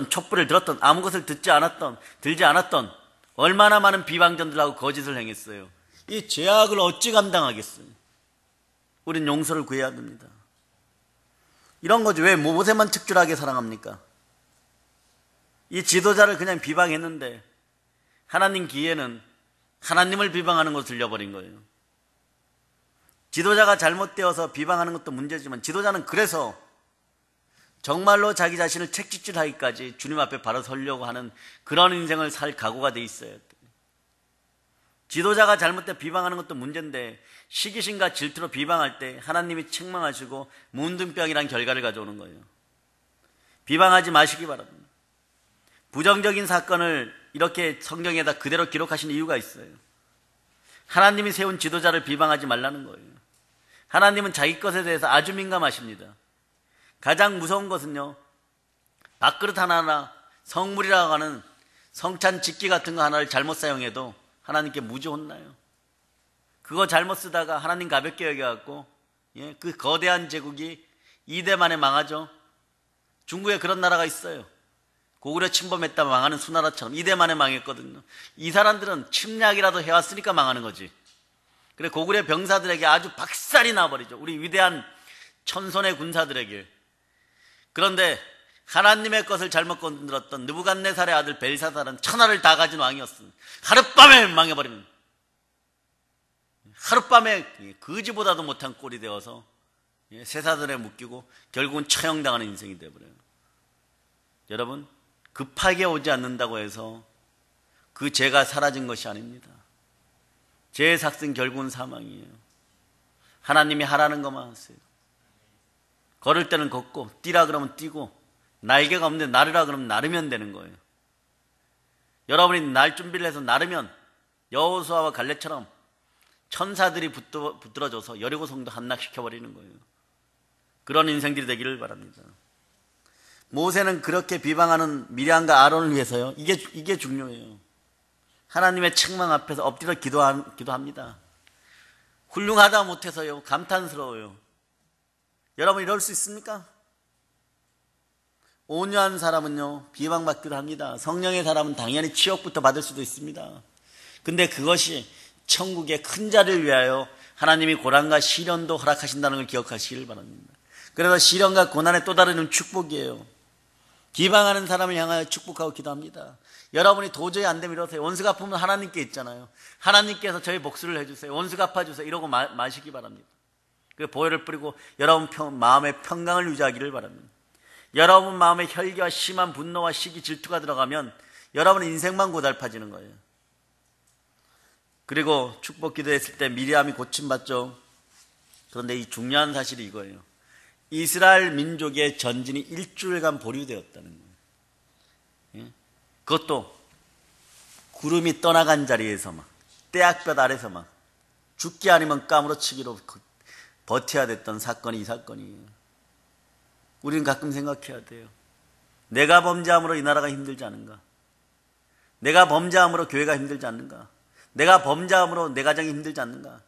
촛불을 들었던, 아무 것을 들지 않았던 얼마나 많은 비방전들하고 거짓을 행했어요. 이 죄악을 어찌 감당하겠어요? 우린 용서를 구해야 됩니다. 이런 거죠. 왜 모세만 특출하게 사랑합니까? 이 지도자를 그냥 비방했는데 하나님 귀에는 하나님을 비방하는 것을 들려버린 거예요. 지도자가 잘못되어서 비방하는 것도 문제지만 지도자는 그래서 정말로 자기 자신을 책짓질하기까지 주님 앞에 바로 서려고 하는 그런 인생을 살 각오가 돼 있어요. 지도자가 잘못돼 비방하는 것도 문제인데 시기심과 질투로 비방할 때 하나님이 책망하시고 문둥병이란 결과를 가져오는 거예요. 비방하지 마시기 바랍니다. 부정적인 사건을 이렇게 성경에다 그대로 기록하신 이유가 있어요. 하나님이 세운 지도자를 비방하지 말라는 거예요. 하나님은 자기 것에 대해서 아주 민감하십니다. 가장 무서운 것은요, 밥그릇 하나나 성물이라고 하는 성찬 집기 같은 거 하나를 잘못 사용해도 하나님께 무지 혼나요. 그거 잘못 쓰다가 하나님 가볍게 여겨갖고 그 거대한 제국이 2대 만에 망하죠. 중국에 그런 나라가 있어요. 고구려 침범했다 망하는 수나라처럼 2대 만에 망했거든요. 이 사람들은 침략이라도 해왔으니까 망하는 거지. 그래 고구려 병사들에게 아주 박살이 나버리죠. 우리 위대한 천손의 군사들에게. 그런데 하나님의 것을 잘못 건드렸던 느부갓네살의 아들 벨사살은 천하를 다 가진 왕이었습니다. 하룻밤에 망해버리는, 하룻밤에 거지보다도 못한 꼴이 되어서 쇠사슬에 묶이고 결국은 처형당하는 인생이 되어버려요. 여러분, 급하게 오지 않는다고 해서 그 죄가 사라진 것이 아닙니다. 죄의 삭은 결국은 사망이에요. 하나님이 하라는 것만 하세요. 걸을 때는 걷고 뛰라 그러면 뛰고 날개가 없는데 나르라 그러면 나르면 되는 거예요. 여러분이 날 준비를 해서 나르면 여호수아와 갈렙처럼 천사들이 붙들어줘서 여리고 성도 함락시켜버리는 거예요. 그런 인생들이 되기를 바랍니다. 모세는 그렇게 비방하는 미리암과 아론을 위해서요. 이게 중요해요. 하나님의 책망 앞에서 엎드려 기도합니다. 훌륭하다 못해서요. 감탄스러워요. 여러분 이럴 수 있습니까? 온유한 사람은요. 비방받기도 합니다. 성령의 사람은 당연히 치욕부터 받을 수도 있습니다. 근데 그것이 천국의 큰 자를 위하여 하나님이 고난과 시련도 허락하신다는 걸 기억하시길 바랍니다. 그래서 시련과 고난의 또 다른 축복이에요. 비방하는 사람을 향하여 축복하고 기도합니다. 여러분이 도저히 안 되면 이러세요. 원수 갚으면 하나님께 있잖아요. 하나님께서 저희 복수를 해주세요. 원수 갚아주세요. 이러고 마시기 바랍니다. 그 보혈을 뿌리고 여러분 마음의 평강을 유지하기를 바랍니다. 여러분 마음에 혈기와 심한 분노와 시기 질투가 들어가면 여러분 인생만 고달파지는 거예요. 그리고 축복 기도했을 때 미리암이 고침받죠. 그런데 이 중요한 사실이 이거예요. 이스라엘 민족의 전진이 일주일간 보류되었다는 거예요. 그것도 구름이 떠나간 자리에서만, 떼약볕 아래서만 죽기 아니면 까무러치기로 버텨야 됐던 사건이 이 사건이에요. 우리는 가끔 생각해야 돼요. 내가 범죄함으로 이 나라가 힘들지 않은가? 내가 범죄함으로 교회가 힘들지 않는가? 내가 범죄함으로 내 가정이 힘들지 않는가?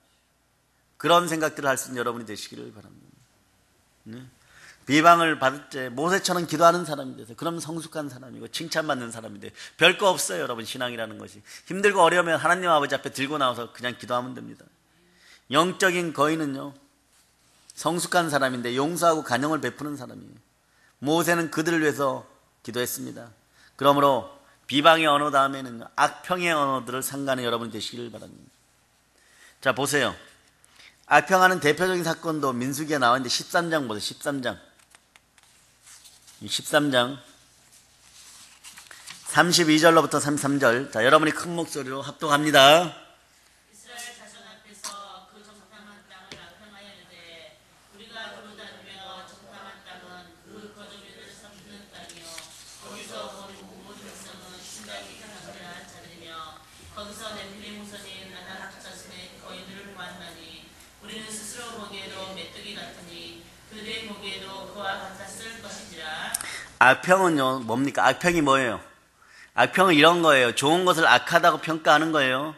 그런 생각들을 할 수 있는 여러분이 되시기를 바랍니다. 비방을 받을 때 모세처럼 기도하는 사람이 돼서 그럼 성숙한 사람이고 칭찬받는 사람이 돼요. 별거 없어요. 여러분 신앙이라는 것이 힘들고 어려우면 하나님 아버지 앞에 들고 나와서 그냥 기도하면 됩니다. 영적인 거인은요 성숙한 사람인데 용서하고 간영을 베푸는 사람이에요. 모세는 그들을 위해서 기도했습니다. 그러므로 비방의 언어 다음에는 악평의 언어들을 상관해 여러분이 되시기를 바랍니다. 자 보세요. 악평하는 대표적인 사건도 민수기에 나와 있는데 13장 보세요. 13장 32절로부터 33절. 자 여러분이 큰 목소리로 합독합니다. 이스라엘 자손 앞에서 그 정탐한 땅을 악평하였는데 우리가 두루다니며 정탐한 땅은 그 거주민을 삼키는 땅이요 거기서 본 모든 백성은 신당이 강렬한 자들이며 거기서 네필림 후손인 아낙 자손의 거인들을 보았나니 우리는 스스로 보기에도 메뚜기 같으니 그들의 보기에도 그와 같았을 것인지라. 악평은요 뭡니까? 악평이 뭐예요? 악평은 이런 거예요. 좋은 것을 악하다고 평가하는 거예요.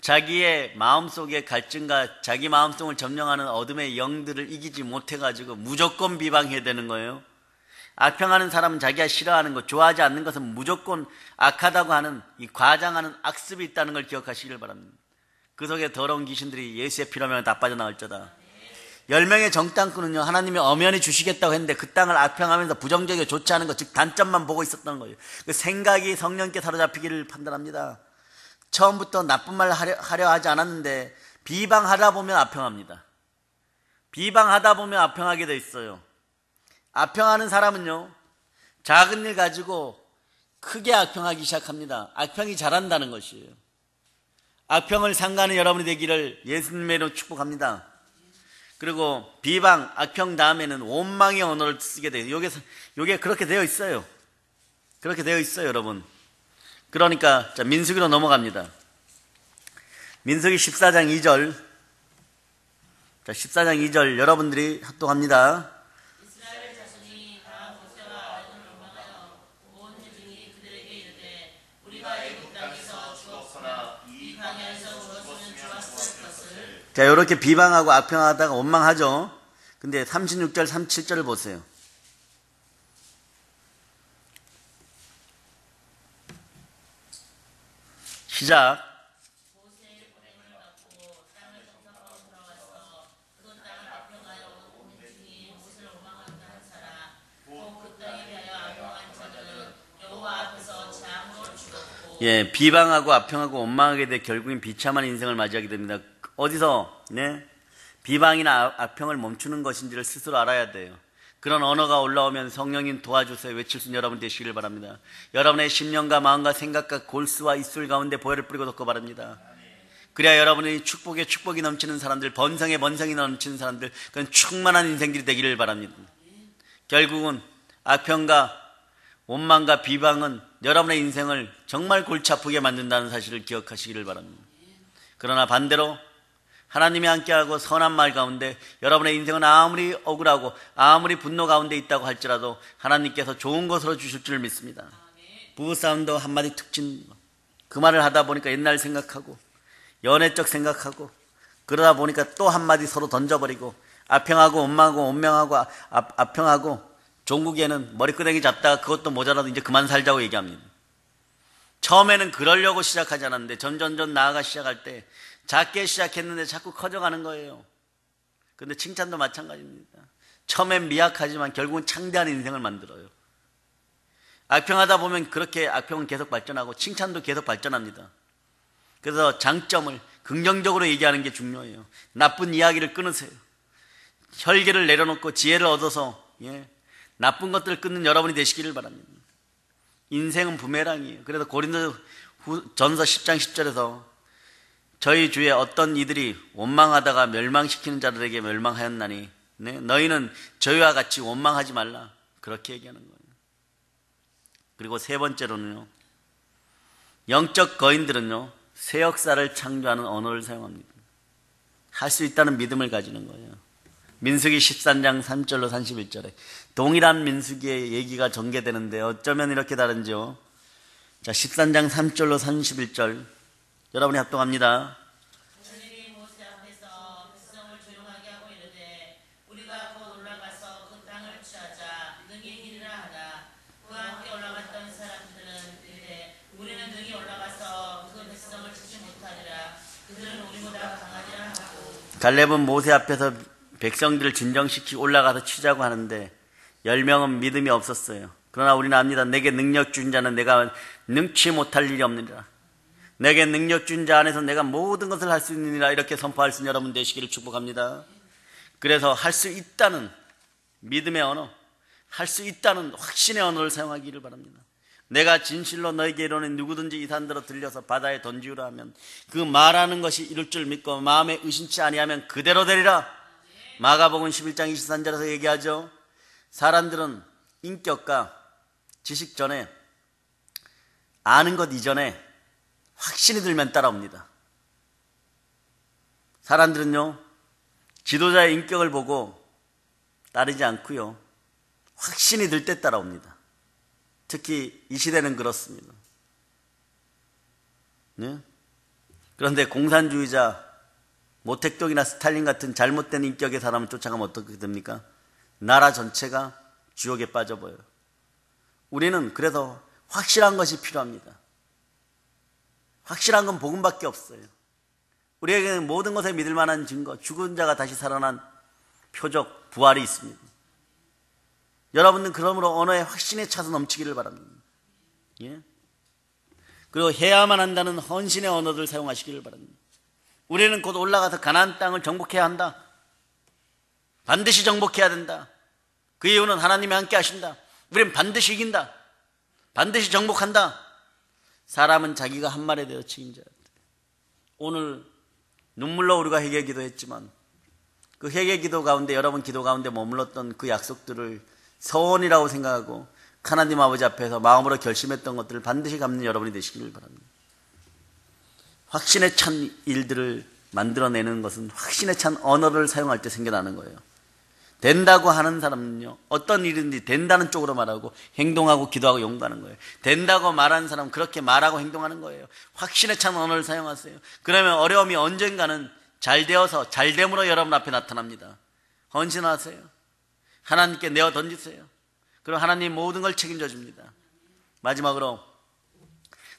자기의 마음속의 갈증과 자기 마음속을 점령하는 어둠의 영들을 이기지 못해가지고 무조건 비방해야 되는 거예요. 악평하는 사람은 자기가 싫어하는 것, 좋아하지 않는 것은 무조건 악하다고 하는 이 과장하는 악습이 있다는 걸 기억하시길 바랍니다. 그 속에 더러운 귀신들이 예수의 피로 하면 다 빠져나갈저다. 10명의 정탐꾼은요, 하나님이 엄연히 주시겠다고 했는데 그 땅을 악평하면서 부정적이고 좋지 않은 것, 즉 단점만 보고 있었던 거예요. 그 생각이 성령께 사로잡히기를 판단합니다. 처음부터 나쁜 말 하려 하지 않았는데 비방하다 보면 악평합니다. 비방하다 보면 악평하게 돼 있어요. 악평하는 사람은요, 작은 일 가지고 크게 악평하기 시작합니다. 악평이 잘한다는 것이에요. 악평을 삼가는 여러분이 되기를 예수님의 이름으로 축복합니다. 그리고 비방, 악평 다음에는 원망의 언어를 쓰게 돼요. 요게 그렇게 되어 있어요. 그렇게 되어 있어요, 여러분. 그러니까 자, 민수기로 넘어갑니다. 민수기 14장 2절. 자, 14장 2절 여러분들이 합독합니다. 이스라엘 자손이 다 모세와 아론을 원망하여 온 회중이 그들에게 이르되 우리가 애굽 땅에서 죽었거나 이 광야에서 죽었으면 좋았을 것을. 자, 이렇게 비방하고 악평하다가 원망하죠. 근데 36절, 37절을 보세요. 시작. 모세의 보냄을 받고 땅을 정탐하고 돌아와서 그 땅을 악평하여 온 회중이 모세를 원망한다 하사라. 그 땅에 대하여 악평한 자들은 여호와 앞에서 재앙으로 죽었고. 예, 비방하고 악평하고 원망하게 돼 결국엔 비참한 인생을 맞이하게 됩니다. 어디서 비방이나 악평을 멈추는 것인지를 스스로 알아야 돼요. 그런 언어가 올라오면 성령님 도와주세요 외칠 수 있는 여러분 되시기를 바랍니다. 여러분의 심령과 마음과 생각과 골수와 입술 가운데 보혈을 뿌리고 덮고 바랍니다. 그래야 여러분이 축복이 넘치는 사람들, 번성이 넘치는 사람들, 그런 충만한 인생들이 되기를 바랍니다. 결국은 악평과 원망과 비방은 여러분의 인생을 정말 골치 아프게 만든다는 사실을 기억하시기를 바랍니다. 그러나 반대로 하나님이 함께하고 선한 말 가운데 여러분의 인생은 아무리 억울하고 아무리 분노 가운데 있다고 할지라도 하나님께서 좋은 것으로 주실 줄 믿습니다. 부부싸움도 한마디 특징, 그 말을 하다 보니까 옛날 생각하고 연애적 생각하고 그러다 보니까 또 한마디 서로 던져버리고 악평하고 원망하고 원명하고 악평하고 종국에는 머리끄댕이 잡다가 그것도 모자라도 이제 그만 살자고 얘기합니다. 처음에는 그러려고 시작하지 않았는데 점점 나아가 시작할 때 작게 시작했는데 자꾸 커져가는 거예요. 그런데 칭찬도 마찬가지입니다. 처음엔 미약하지만 결국은 창대한 인생을 만들어요. 악평하다 보면 그렇게 악평은 계속 발전하고 칭찬도 계속 발전합니다. 그래서 장점을 긍정적으로 얘기하는 게 중요해요. 나쁜 이야기를 끊으세요. 혈기를 내려놓고 지혜를 얻어서 나쁜 것들을 끊는 여러분이 되시기를 바랍니다. 인생은 부메랑이에요. 그래서 고린도전서 10장 10절에서 저희 주에 어떤 이들이 원망하다가 멸망시키는 자들에게 멸망하였나니 너희는 저희와 같이 원망하지 말라, 그렇게 얘기하는 거예요. 그리고 세 번째로는요, 영적 거인들은요 새 역사를 창조하는 언어를 사용합니다. 할 수 있다는 믿음을 가지는 거예요. 민수기 13장 3절로 31절에 동일한 민수기의 얘기가 전개되는데 어쩌면 이렇게 다른지요. 자, 13장 3절로 31절 여러분이 합동합니다. 하나님이 모세 앞에서 백성을 조용하게 하고 이르되 우리가 곧 올라가서 그 땅을 취하자 능히 이르라 하다. 그와 함께 올라갔던 사람들은 이르되 우리는 능히 올라가서 그 백성을 치지 못하리라. 그들은 우리보다 강하리라 하고. 갈렙은 모세 앞에서 백성들을 진정시키고 올라가서 치자고 하는데 10명은 믿음이 없었어요. 그러나 우리는 압니다. 내게 능력 준 자는 내가 능치 못할 일이 없느니라. 내게 능력 준 자 안에서 내가 모든 것을 할 수 있느니라. 이렇게 선포할 수 있는 여러분 되시기를 축복합니다. 그래서 할 수 있다는 믿음의 언어, 할 수 있다는 확신의 언어를 사용하기를 바랍니다. 내가 진실로 너에게 이르노니 누구든지 이 산들어 들려서 바다에 던지우라 하면 그 말하는 것이 이룰 줄 믿고 마음에 의심치 아니하면 그대로 되리라. 마가복음 11장 23절에서 얘기하죠. 사람들은 인격과 지식 전에, 아는 것 이전에 확신이 들면 따라옵니다. 사람들은요 지도자의 인격을 보고 따르지 않고요 확신이 들 때 따라옵니다. 특히 이 시대는 그렇습니다. 그런데 공산주의자 모택동이나 스탈린 같은 잘못된 인격의 사람을 쫓아가면 어떻게 됩니까? 나라 전체가 지옥에 빠져버려요. 우리는 그래서 확실한 것이 필요합니다. 확실한 건 복음밖에 없어요. 우리에게는 모든 것에 믿을 만한 증거, 죽은 자가 다시 살아난 표적, 부활이 있습니다. 여러분들 그러므로 언어에 확신에 차서 넘치기를 바랍니다. 예? 그리고 해야만 한다는 헌신의 언어를 사용하시기를 바랍니다. 우리는 곧 올라가서 가나안 땅을 정복해야 한다. 반드시 정복해야 된다. 그 이유는 하나님이 함께 하신다. 우리는 반드시 이긴다. 반드시 정복한다. 사람은 자기가 한 말에 대해 책임져야 한다. 오늘 눈물로 우리가 회개 기도했지만 그 회개 기도 가운데, 여러분 기도 가운데 머물렀던 그 약속들을 서원이라고 생각하고 하나님 아버지 앞에서 마음으로 결심했던 것들을 반드시 갚는 여러분이 되시기를 바랍니다. 확신에 찬 일들을 만들어내는 것은 확신에 찬 언어를 사용할 때 생겨나는 거예요. 된다고 하는 사람은요, 어떤 일인지 된다는 쪽으로 말하고 행동하고 기도하고 용가하는 거예요. 된다고 말하는 사람은 그렇게 말하고 행동하는 거예요. 확신에 찬 언어를 사용하세요. 그러면 어려움이 언젠가는 잘 되어서 잘됨으로 여러분 앞에 나타납니다. 헌신하세요. 하나님께 내어 던지세요. 그럼 하나님 모든 걸 책임져 줍니다. 마지막으로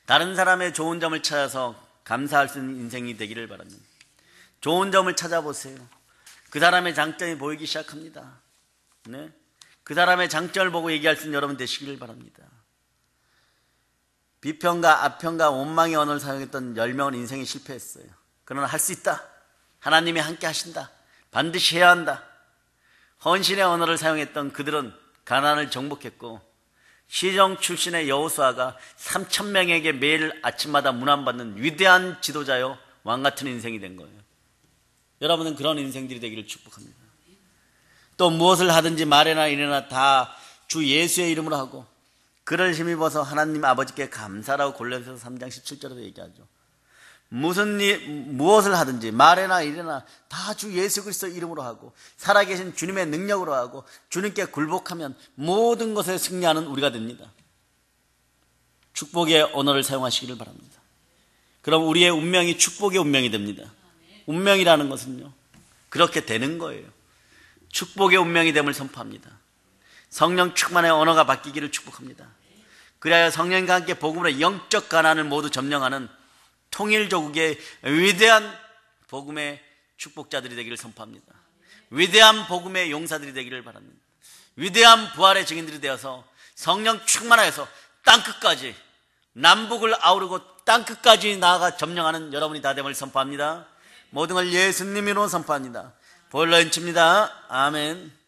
다른 사람의 좋은 점을 찾아서 감사할 수 있는 인생이 되기를 바랍니다. 좋은 점을 찾아보세요. 그 사람의 장점이 보이기 시작합니다. 네? 그 사람의 장점을 보고 얘기할 수 있는 여러분 되시기를 바랍니다. 비평과 아평과 원망의 언어를 사용했던 10명은 인생에 실패했어요. 그러나 할 수 있다. 하나님이 함께 하신다. 반드시 해야 한다. 헌신의 언어를 사용했던 그들은 가나안을 정복했고, 시정 출신의 여호수아가 3,000명에게 매일 아침마다 문안받는 위대한 지도자요 왕같은 인생이 된 거예요. 여러분은 그런 인생들이 되기를 축복합니다. 또 무엇을 하든지 말이나 일이나 다 주 예수의 이름으로 하고 그를 힘입어서 하나님 아버지께 감사라고 골로새서 3장 17절에도 얘기하죠. 무엇을 하든지 말이나 일이나 다 주 예수 그리스도 이름으로 하고 살아계신 주님의 능력으로 하고 주님께 굴복하면 모든 것에 승리하는 우리가 됩니다. 축복의 언어를 사용하시기를 바랍니다. 그럼 우리의 운명이 축복의 운명이 됩니다. 운명이라는 것은요, 그렇게 되는 거예요. 축복의 운명이 됨을 선포합니다. 성령 충만의 언어가 바뀌기를 축복합니다. 그래야 성령과 함께 복음으로 영적 가난을 모두 점령하는 통일조국의 위대한 복음의 축복자들이 되기를 선포합니다. 위대한 복음의 용사들이 되기를 바랍니다. 위대한 부활의 증인들이 되어서 성령 충만하여서 땅끝까지, 남북을 아우르고 땅끝까지 나아가 점령하는 여러분이 다 됨을 선포합니다. 모든 걸 예수님으로 선포합니다. 보일러 인칩니다. 아멘.